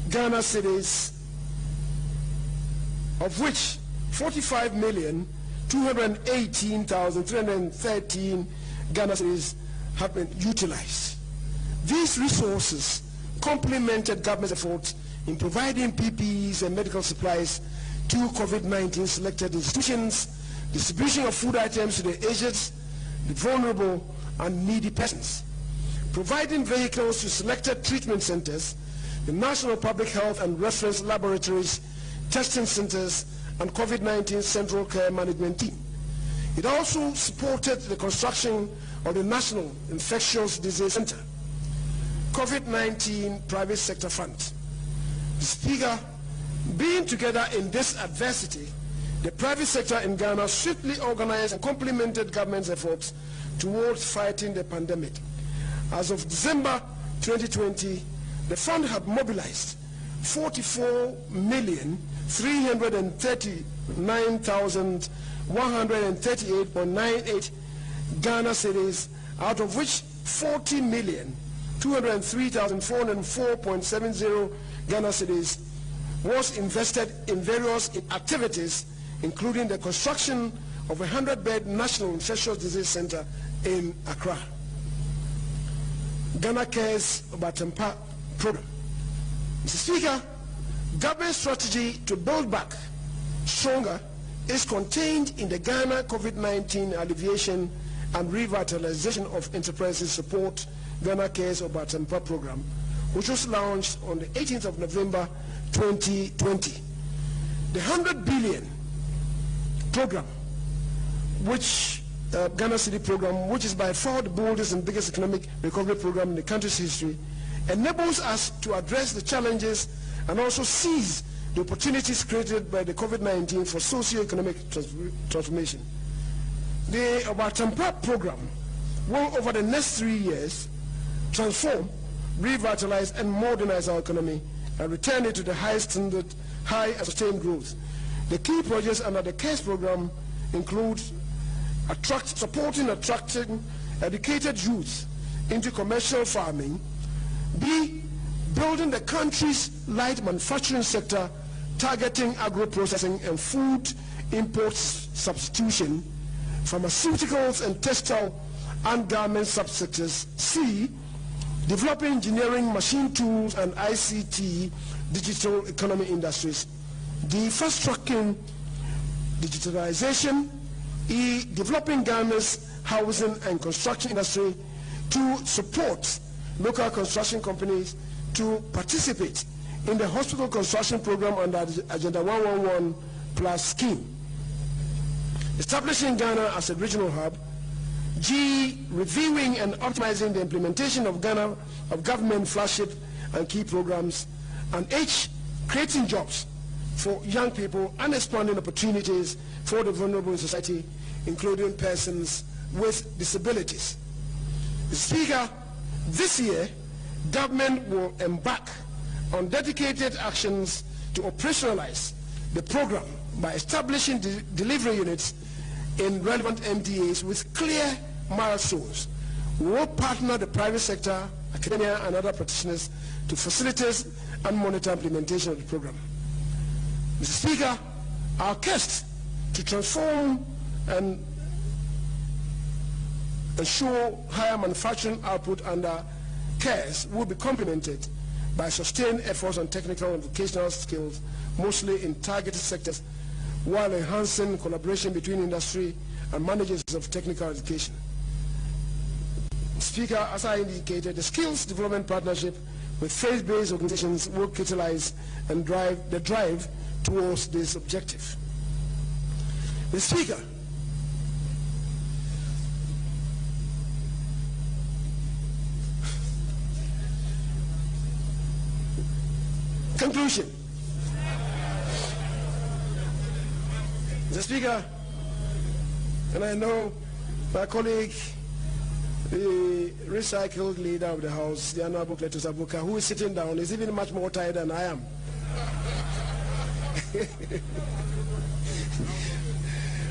Ghana cedis, of which 45,218,313 Ghana cedis have been utilized. These resources complemented government's efforts in providing PPEs and medical supplies to COVID-19 selected institutions, distribution of food items to the aged, the vulnerable, and needy persons, providing vehicles to selected treatment centers, the National Public Health and Reference Laboratories, testing centers, and COVID-19 Central Care Management Team. It also supported the construction of the National Infectious Disease Center, COVID-19 Private Sector Fund. The Speaker, being together in this adversity, the private sector in Ghana swiftly organized and complemented government's efforts towards fighting the pandemic. As of December 2020, the fund had mobilized 44,339,138.98 Ghana cedis, out of which 40,203,404.70 Ghana cedis was invested in various activities, including the construction of a 100-bed National Infectious Disease Center in Accra. Ghana Cares Obatempa Program. Mr. Speaker, government strategy to build back stronger is contained in the Ghana COVID-19 Alleviation and Revitalization of Enterprises Support Ghana Cares Obatempa Program, which was launched on the 18th of November 2020. The 100 billion program, which Ghana City program, which is by far the boldest and biggest economic recovery program in the country's history, enables us to address the challenges and also seize the opportunities created by the COVID-19 for socio-economic transformation. The Obatempa program will, over the next 3 years, transform, revitalize, and modernize our economy and return it to the highest standard, high and sustained growth. The key projects under the CARES program include supporting attracting educated youth into commercial farming, B, building the country's light manufacturing sector, targeting agro-processing and food imports substitution, pharmaceuticals and textile and garment subsectors, C, developing engineering, machine tools, and ICT digital economy industries, D, fast-tracking digitalization, E, developing Ghana's housing and construction industry to support local construction companies to participate in the hospital construction program under the Agenda 111 Plus scheme, establishing Ghana as a regional hub, G, reviewing and optimizing the implementation of government flagship and key programs, and H, creating jobs for young people and expanding opportunities for the vulnerable in society, including persons with disabilities. Mr. Speaker, this year, government will embark on dedicated actions to operationalize the program by establishing delivery units in relevant MDAs with clear milestones. We will partner the private sector, academia, and other practitioners to facilitate and monitor implementation of the program. Mr. Speaker, our quest to transform and ensure higher manufacturing output under CARES will be complemented by sustained efforts on technical and vocational skills, mostly in targeted sectors, while enhancing collaboration between industry and managers of technical education. Speaker, as I indicated, the Skills Development Partnership with faith-based organizations will catalyze and drive the drive towards this objective. Mr. Speaker, conclusion. Mr. Speaker, and I know my colleague, the recycled leader of the House, the Honorable Cletus Abuka, who is sitting down, is even much more tired than I am.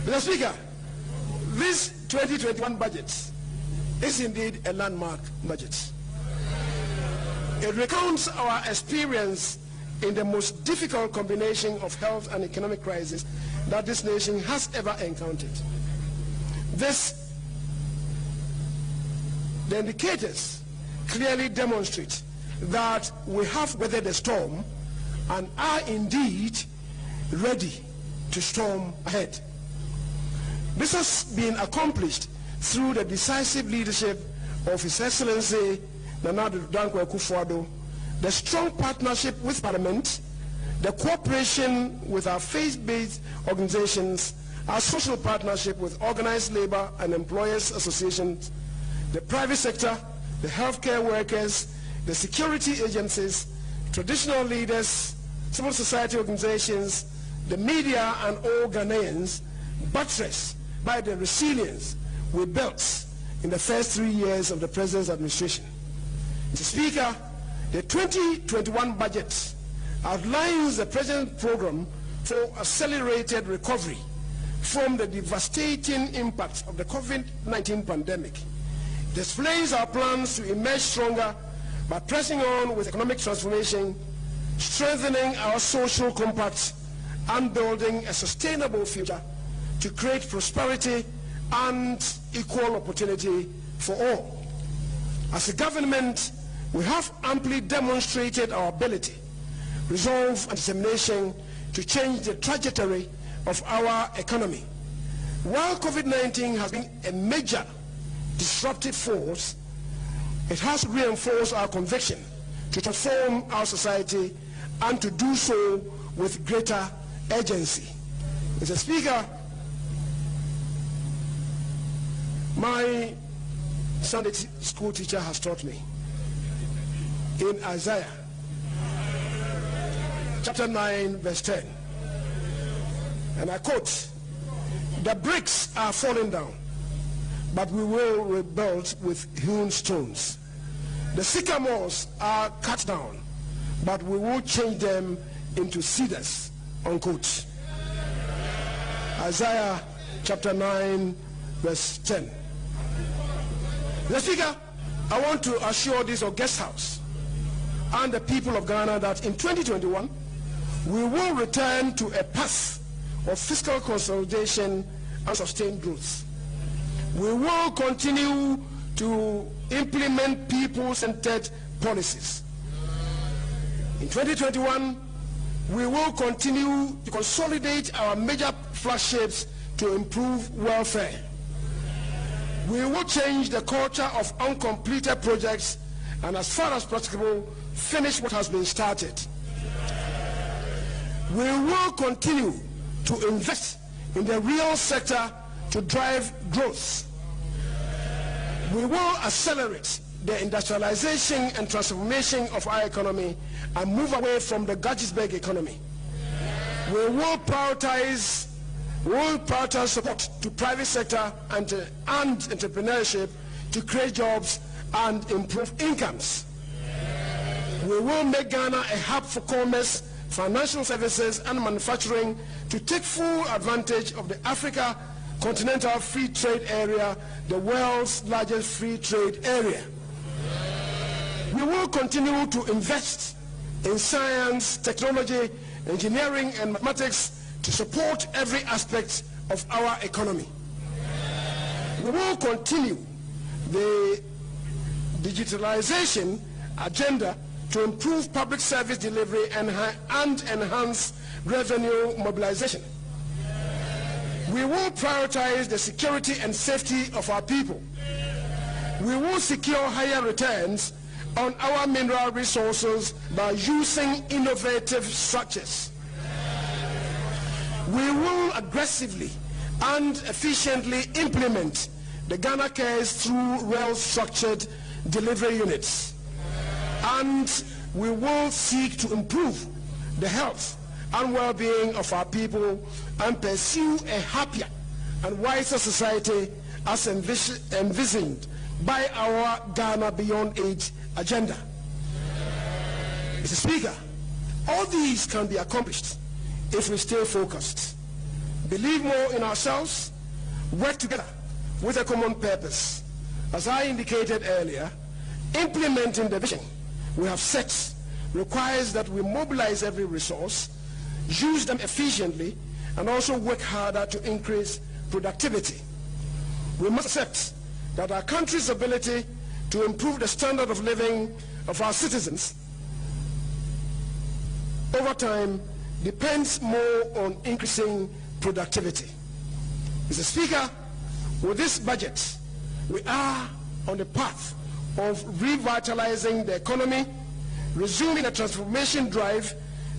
Mr. Speaker, this 2021 budget is indeed a landmark budget. It recounts our experience in the most difficult combination of health and economic crisis that this nation has ever encountered. The indicators clearly demonstrate that we have weathered the storm and are indeed ready to storm ahead. This has been accomplished through the decisive leadership of His Excellency Nana Dankwa Akufo-Addo, the strong partnership with Parliament, the cooperation with our faith-based organizations, our social partnership with organized labor and employers associations, the private sector, the healthcare workers, the security agencies, traditional leaders, civil society organizations, the media, and all Ghanaians, buttressed by the resilience we built in the first 3 years of the President's administration. Mr. Speaker, the 2021 budget outlines the President's program for accelerated recovery from the devastating impact of the COVID-19 pandemic. It displays our plans to emerge stronger by pressing on with economic transformation, strengthening our social compact, and building a sustainable future to create prosperity and equal opportunity for all. As a government, we have amply demonstrated our ability, resolve, and determination to change the trajectory of our economy. While COVID-19 has been a major disruptive force, it has reinforced our conviction to transform our society and to do so with greater urgency. Mr. Speaker, my Sunday school teacher has taught me in Isaiah chapter 9 verse 10, and I quote, "The bricks are falling down, but we will rebuild with hewn stones. The sycamores are cut down, but we will change them into cedars," unquote. Isaiah chapter 9 verse 10. Mr. Speaker, I want to assure this August House and the people of Ghana that in 2021 we will return to a path of fiscal consolidation and sustained growth. We will continue to implement people-centered policies. In 2021, we will continue to consolidate our major flagships to improve welfare. We will change the culture of uncompleted projects and, as far as practicable, finish what has been started. We will continue to invest in the real sector to drive growth. We will accelerate the industrialization and transformation of our economy and move away from the Gadgetsburg economy. We will prioritize support to private sector and entrepreneurship to create jobs and improve incomes. We will make Ghana a hub for commerce, financial services, and manufacturing to take full advantage of the Africa Continental Free Trade Area, the world's largest free trade area. We will continue to invest in science, technology, engineering, and mathematics to support every aspect of our economy. We will continue the digitalization agenda to improve public service delivery and enhance revenue mobilization. We will prioritize the security and safety of our people. We will secure higher returns on our mineral resources by using innovative structures. We will aggressively and efficiently implement the Ghana Cares through well-structured delivery units. And we will seek to improve the health and well-being of our people and pursue a happier and wiser society as envisioned by our Ghana Beyond Age agenda. Mr. Speaker, all these can be accomplished if we stay focused, believe more in ourselves, work together with a common purpose. As I indicated earlier, implementing the vision we have set requires that we mobilize every resource, use them efficiently, and also work harder to increase productivity. We must accept that our country's ability to improve the standard of living of our citizens over time depends more on increasing productivity. Mr. Speaker, with this budget, we are on the path of revitalizing the economy, resuming a transformation drive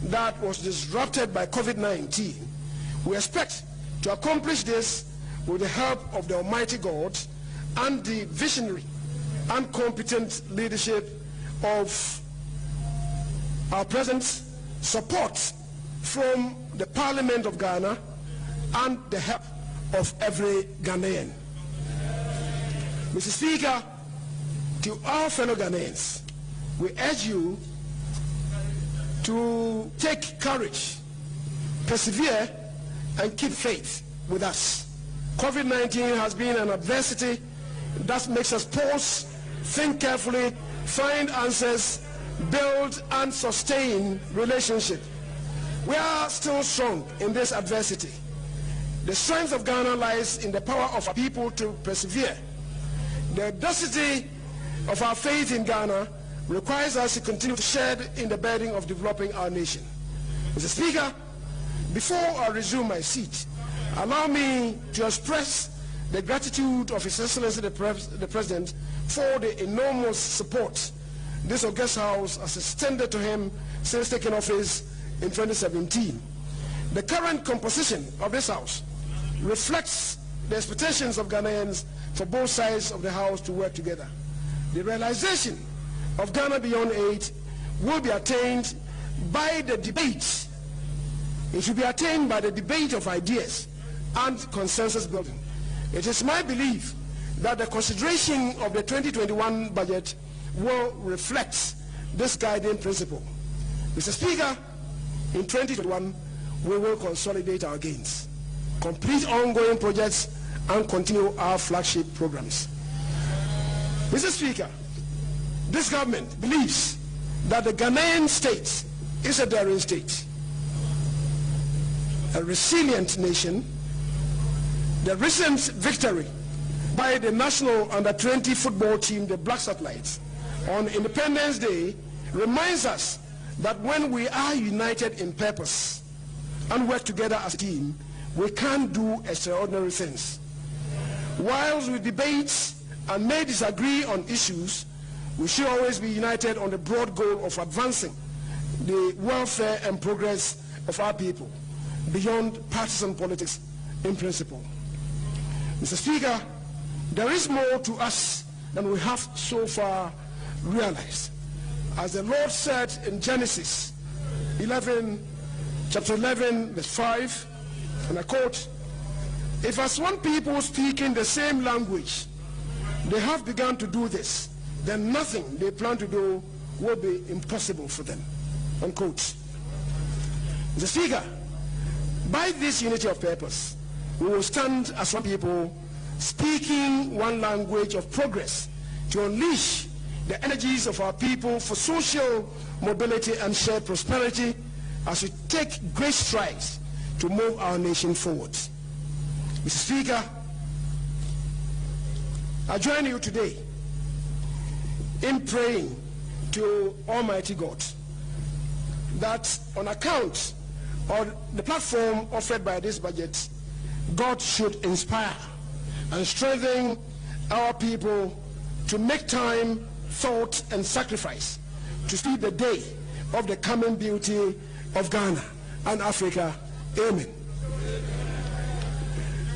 that was disrupted by COVID-19. We expect to accomplish this with the help of the Almighty God and the visionary and competent leadership of our President, support from the Parliament of Ghana, and the help of every Ghanaian. Mr. Speaker, to our fellow Ghanaians, we urge you to take courage, persevere, and keep faith with us. COVID-19 has been an adversity that makes us pause, think carefully, find answers, build and sustain relationships. We are still strong in this adversity. The strength of Ghana lies in the power of our people to persevere. The audacity of our faith in Ghana requires us to continue to share in the burden of developing our nation. Mr. Speaker, before I resume my seat, allow me to express the gratitude of His Excellency the President for the enormous support this august House has extended to him since taking office in 2017. The current composition of this House reflects the expectations of Ghanaians for both sides of the House to work together. The realization of Ghana Beyond Aid will be attained by the debate. It should be attained by the debate of ideas and consensus building. It is my belief that the consideration of the 2021 budget will reflect this guiding principle. Mr. Speaker, in 2021, we will consolidate our gains, complete ongoing projects, and continue our flagship programs. Mr. Speaker, this government believes that the Ghanaian state is a daring state, a resilient nation. The recent victory by the national under-20 football team, the Black Satellites, on Independence Day reminds us that when we are united in purpose and work together as a team, we can do extraordinary things. Whilst we debate and may disagree on issues, we should always be united on the broad goal of advancing the welfare and progress of our people beyond partisan politics in principle. Mr. Speaker, there is more to us than we have so far realized. As the Lord said in Genesis 11, chapter 11, verse 5, and I quote, "If as one people speaking the same language, they have begun to do this, then nothing they plan to do will be impossible for them." Unquote. Mr. Speaker, by this unity of purpose, we will stand as one people, speaking one language of progress to unleash the energies of our people for social mobility and shared prosperity as we take great strides to move our nation forward. Mr. Speaker, I join you today in praying to Almighty God that on account of the platform offered by this budget, God should inspire and strengthen our people to make time, thought, and sacrifice to see the day of the coming beauty of Ghana and Africa. Amen.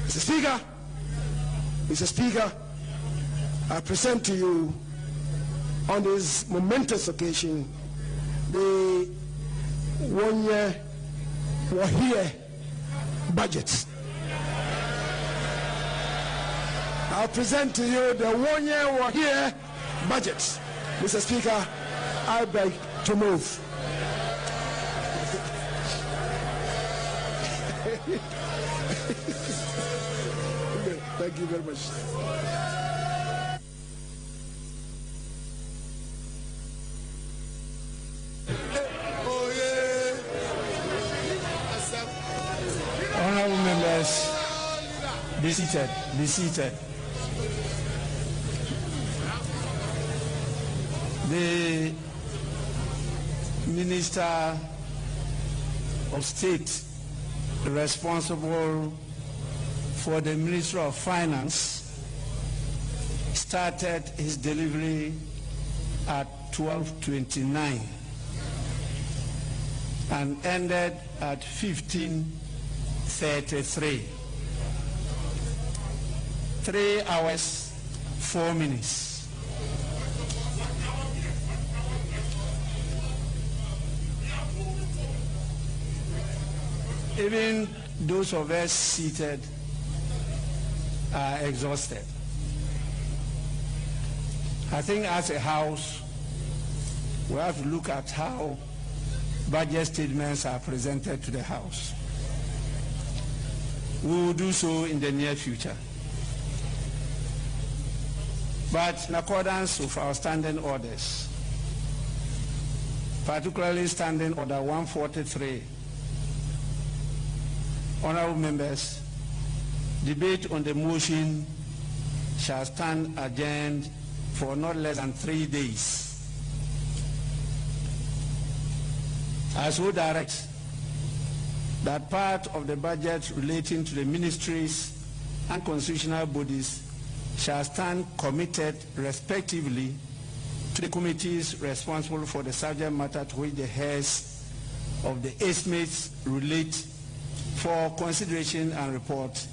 Mr. Speaker, I present to you on this momentous occasion the 1 year Wahia budget. I present to you the 1 year Wahia budget. Mr. Speaker, I beg to move. Thank you very much. Honorable members, be seated, be seated. The Minister of State responsible for the Ministry of Finance started his delivery at 12:29 and ended at 15:33. 3 hours, 4 minutes. Even those of us seated are exhausted. I think as a House, we have to look at how budget statements are presented to the House. We will do so in the near future. But in accordance with our standing orders, particularly Standing Order 143, honorable members, debate on the motion shall stand adjourned for not less than 3 days. I so direct that part of the budget relating to the ministries and constitutional bodies shall stand committed respectively to the committees responsible for the subject matter to which the heads of the estimates relate for consideration and report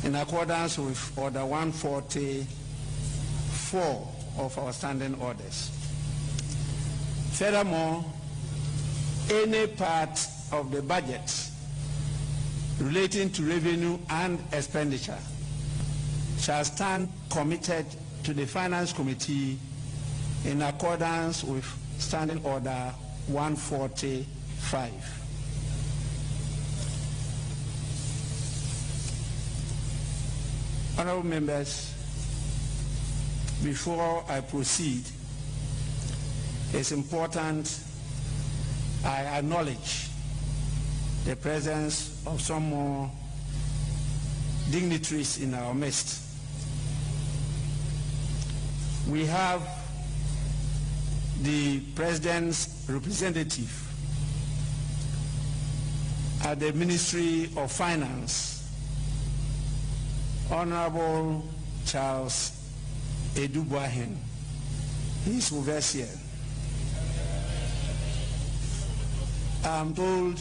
in accordance with Order 144 of our standing orders. Furthermore, any part of the budget relating to revenue and expenditure shall stand committed to the Finance Committee in accordance with Standing Order 145. Honorable members, before I proceed, it's important I acknowledge the presence of some more dignitaries in our midst. We have the President's representative at the Ministry of Finance, Honorable Charles Edubuahin. He is with us here. I'm told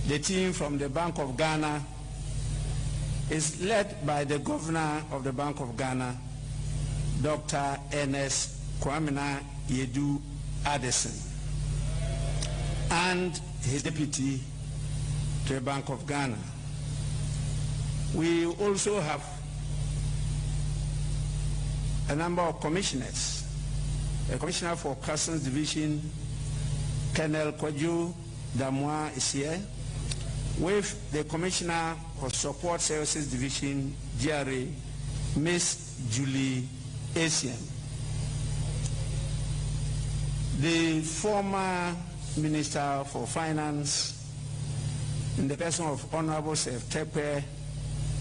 the team from the Bank of Ghana is led by the Governor of the Bank of Ghana, Dr. Ernest Kwamina Yedu Addison, and his deputy to the Bank of Ghana. We also have a number of commissioners. A commissioner for Customs Division, Colonel Kwadwo Damwa, is here, with the Commissioner for Support Services Division, GRA, Ms. Julie Asian. The former Minister for Finance, in the person of Honorable Sef Tepe,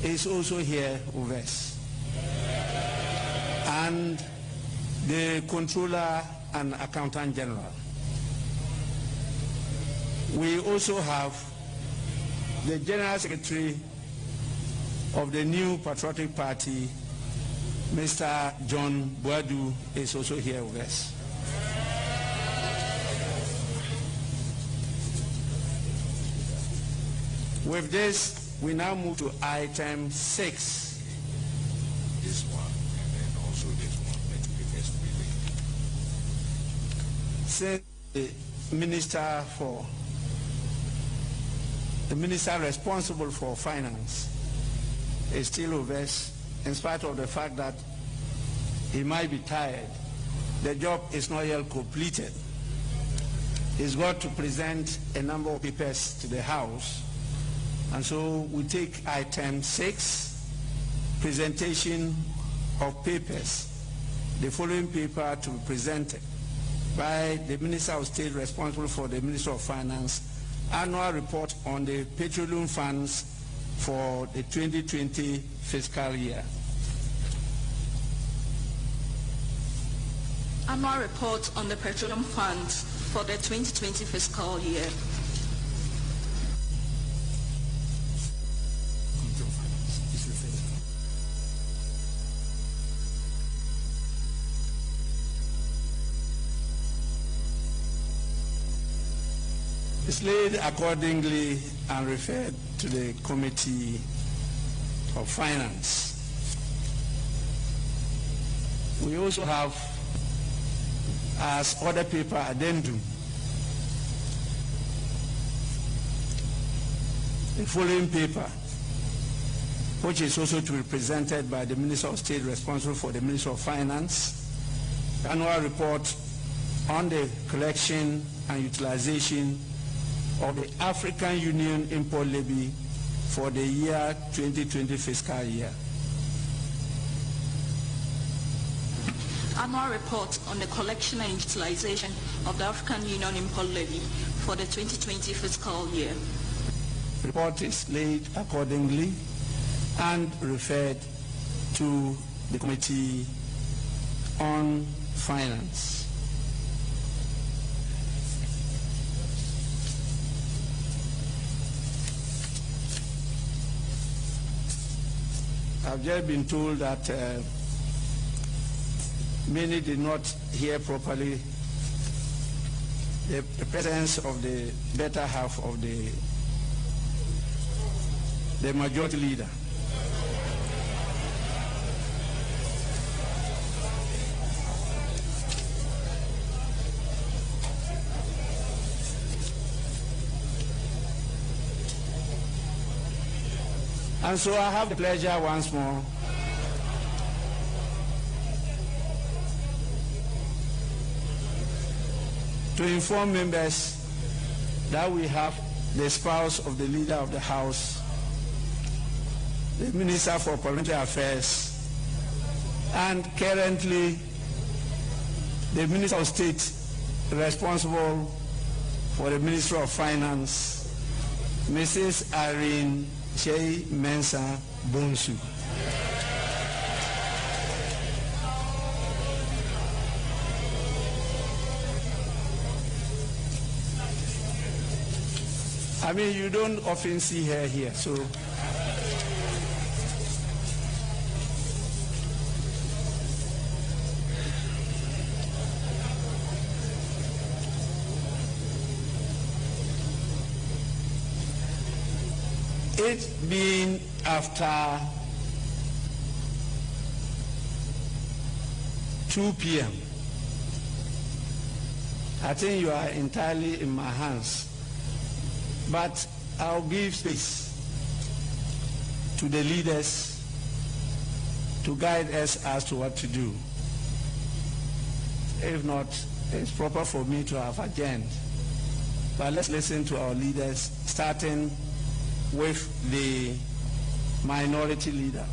is also here with us. And the Controller and Accountant General. We also have the General Secretary of the new Patriotic Party, Mr. John Boadu is also here with us. With this, we now move to item 6. This one, and then also this one, let me first read. Since the minister responsible for finance is still with us, in spite of the fact that he might be tired, the job is not yet completed. He's got to present a number of papers to the House. And so we take item 6, presentation of papers. The following paper to be presented by the Minister of State responsible for the Ministry of Finance, annual report on the petroleum funds for the 2020 fiscal year. Annual report on the petroleum funds for the 2020 fiscal year. It's laid accordingly and referred to the Committee of Finance. We also have, as other paper addendum, the following paper, which is also to be presented by the Minister of State responsible for the Ministry of Finance, the annual report on the collection and utilization of the African Union import levy for the year 2020 fiscal year. Annual report on the collection and utilization of the African Union import levy for the 2020 fiscal year. Report is laid accordingly and referred to the Committee on Finance. I've just been told that many did not hear properly the presence of the better half of the majority leader. And so I have the pleasure once more to inform members that we have the spouse of the Leader of the House, the Minister for Parliamentary Affairs, and currently the Minister of State responsible for the Ministry of Finance, Mrs. Irene Chey Mensah Bonsu. I mean, you don't often see her here, so it being after 2 p.m., I think you are entirely in my hands. But I'll give space to the leaders to guide us as to what to do. If not, it's proper for me to have adjourned. But let's listen to our leaders, starting with the minority leader.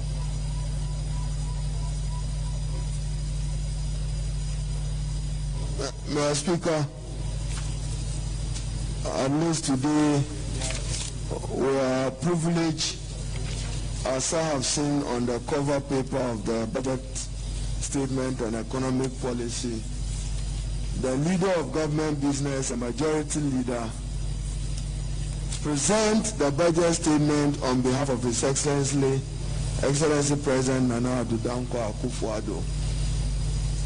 Mr. Speaker, at least today we are privileged, as I have seen on the cover paper of the budget statement on economic policy, the leader of government business, a majority leader, present the budget statement on behalf of His Excellency Excellency President Nana Addo Dankwa Akufo-Addo.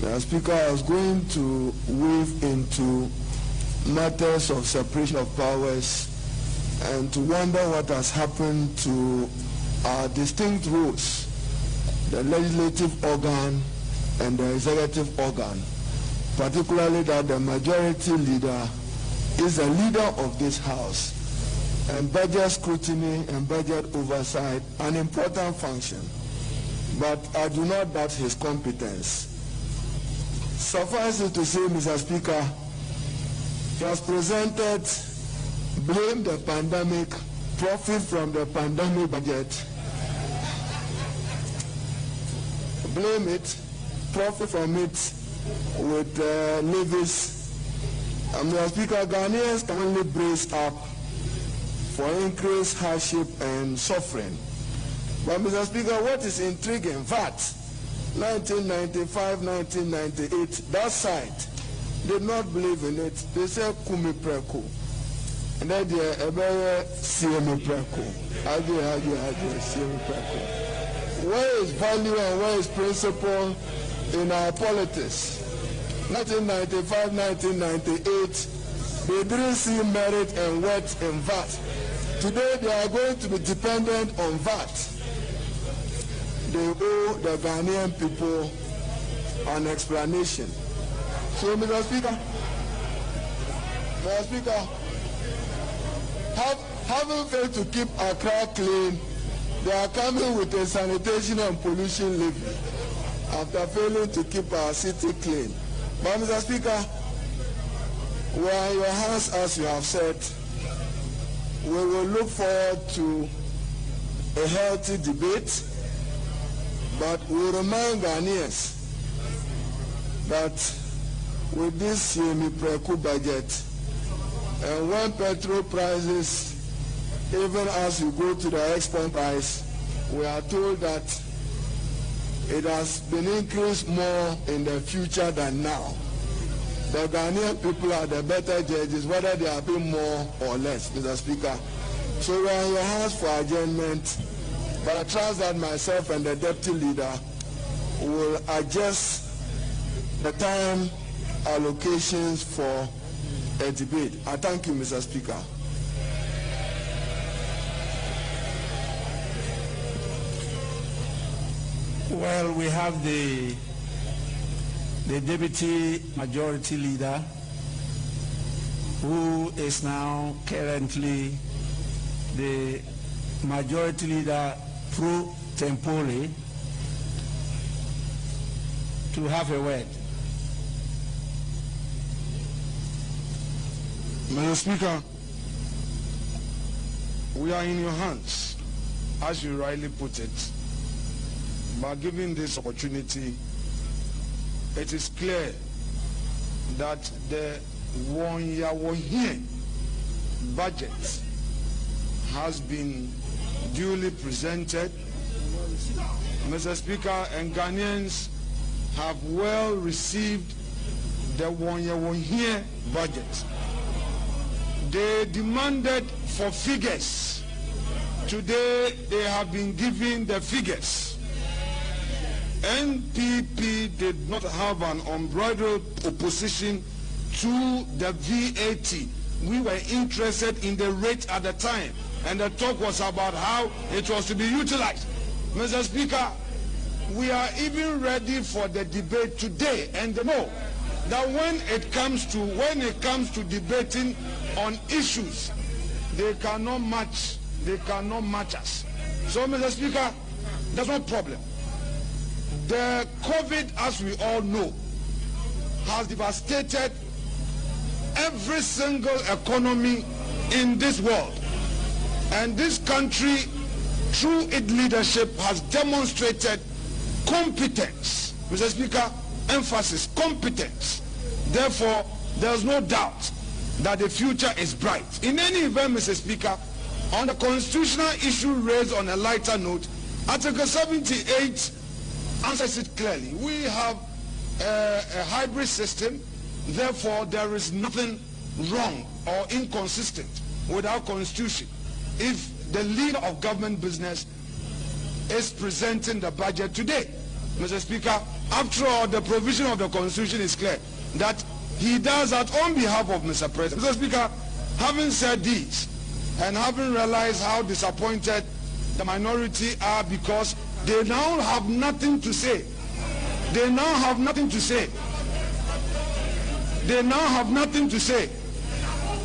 Mr. Speaker, I was going to weave into matters of separation of powers and to wonder what has happened to our distinct roles, the legislative organ and the executive organ, particularly that the majority leader is the leader of this House, and budget scrutiny and budget oversight, an important function. But I do not doubt his competence. Suffice it to say, Mr. Speaker, he has presented blame the pandemic, profit from the pandemic budget, blame it, profit from it with levies. Mr. Speaker, Ghanaians can only brace up for increased hardship and suffering. But Mr. Speaker, what is intriguing, VAT, 1995, 1998, that side did not believe in it. They said Kumi Preko. And then they CME Preko. CME Preko. Where is value and where is principle in our politics? 1995, 1998, they didn't see merit and worth in VAT. Today they are going to be dependent on VAT. They owe the Ghanaian people an explanation. So, Mr. Speaker, having failed to keep Accra clean, they are coming with a sanitation and pollution levy after failing to keep our city clean. But, Mr. Speaker, we are in your hands, as you have said. We will look forward to a healthy debate, but we remind Ghanaians that with this semi-preku budget, and when petrol prices, even as you go to the export price, we are told that it has been increased more in the future than now. The Ghanaian people are the better judges whether they are paying more or less, Mr. Speaker. So we are in your hands for adjournment, but I trust that myself and the deputy leader will adjust the time allocations for a debate. I thank you, Mr. Speaker. Well, we have the deputy majority leader, who is now currently the majority leader pro tempore, to have a word. Mr. Speaker, we are in your hands, as you rightly put it. By giving this opportunity, it is clear that the one-year budget has been duly presented. Mr. Speaker, and Ghanaians have well received the one-year budget. They demanded for figures. Today they have been given the figures. NPP did not have an unbridled opposition to the VAT. We were interested in the rate at the time, and the talk was about how it was to be utilized. Mr. Speaker, we are even ready for the debate today, and they know that when it comes to debating on issues, they cannot match us. So, Mr. Speaker, that's no problem. The COVID, as we all know, has devastated every single economy in this world. And this country, through its leadership, has demonstrated competence. Mr. Speaker, emphasis, competence. Therefore, there's no doubt that the future is bright. In any event, Mr. Speaker, on the constitutional issue raised on a lighter note, Article 78 answers it clearly. We have a hybrid system, therefore there is nothing wrong or inconsistent with our constitution if the leader of government business is presenting the budget today. Mr. Speaker, after all, the provision of the Constitution is clear that he does that on behalf of Mr. President. Mr. Speaker, having said this and having realized how disappointed the minority are because they now have nothing to say. They now have nothing to say. They now have nothing to say.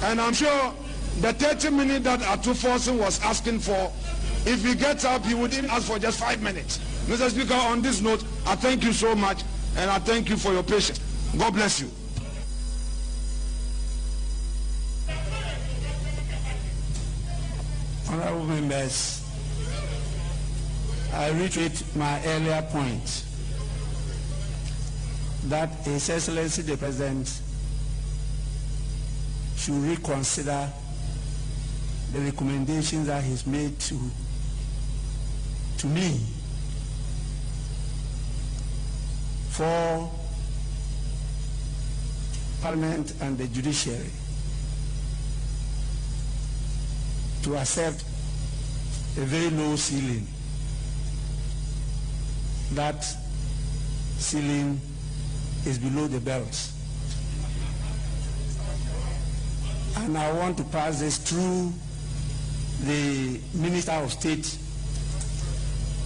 And I'm sure the 30 minutes that Atu Forson was asking for, if he gets up, he would even ask for just 5 minutes. Mr. Speaker, on this note, I thank you so much, and I thank you for your patience. God bless you. Honorable members, I reiterate my earlier point that His Excellency the President should reconsider the recommendations that he's made to me for Parliament and the Judiciary to accept a very low ceiling. That ceiling is below the belt. And I want to pass this through the Minister of State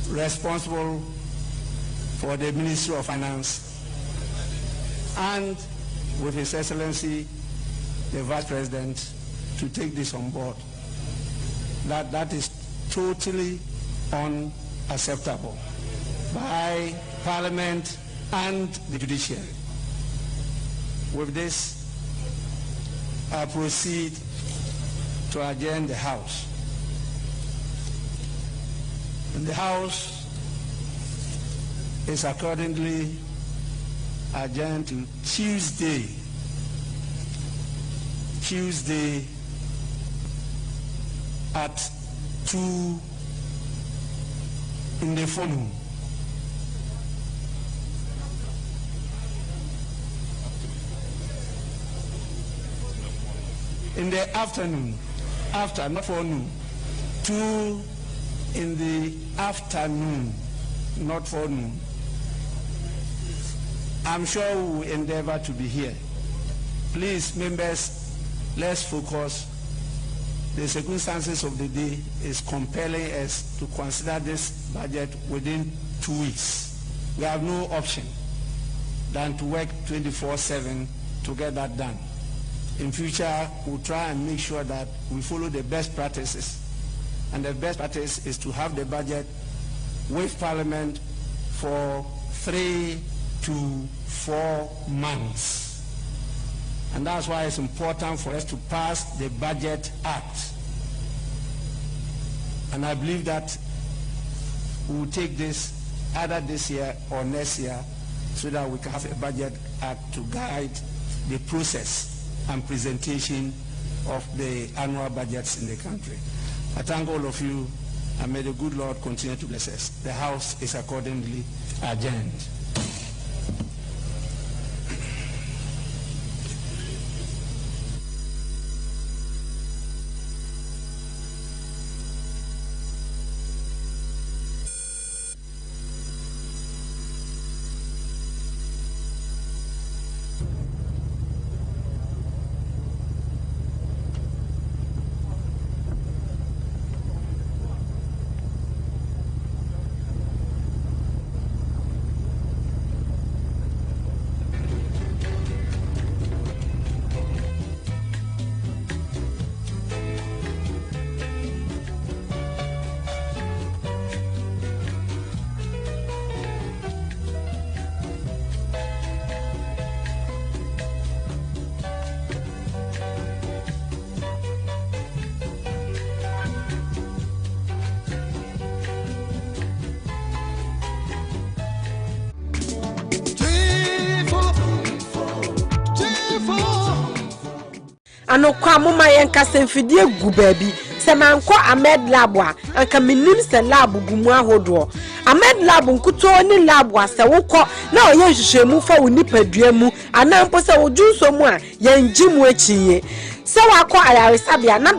responsible for the Ministry of Finance and with His Excellency the Vice President to take this on board. That is totally unacceptable by Parliament and the Judiciary. With this, I proceed to adjourn the House. And the House is accordingly adjourned to Tuesday at 2 in the afternoon. In the afternoon, after, not forenoon, 2 in the afternoon, not forenoon. I'm sure we will endeavor to be here. Please, members, let's focus. The circumstances of the day is compelling us to consider this budget within 2 weeks. We have no option than to work 24/7 to get that done. In future, we'll try and make sure that we follow the best practices. And the best practice is to have the budget with Parliament for 3 to 4 months. And that's why it's important for us to pass the Budget Act. And I believe that we will take this either this year or next year so that we can have a Budget Act to guide the process and presentation of the annual budgets in the country. I thank all of you, and may the good Lord continue to bless us. The House is accordingly adjourned. Ano kwa mama yenka semfidie gu baabi se manko Ahmed Lab a anka minim se lab gumu ahodo Ahmed Lab nkuto ni lab a se wokọ na oye hwehwemu fa wo nipadua mu anampo se wo junso mu a yenji mu achiye se wakọ ayaresabia na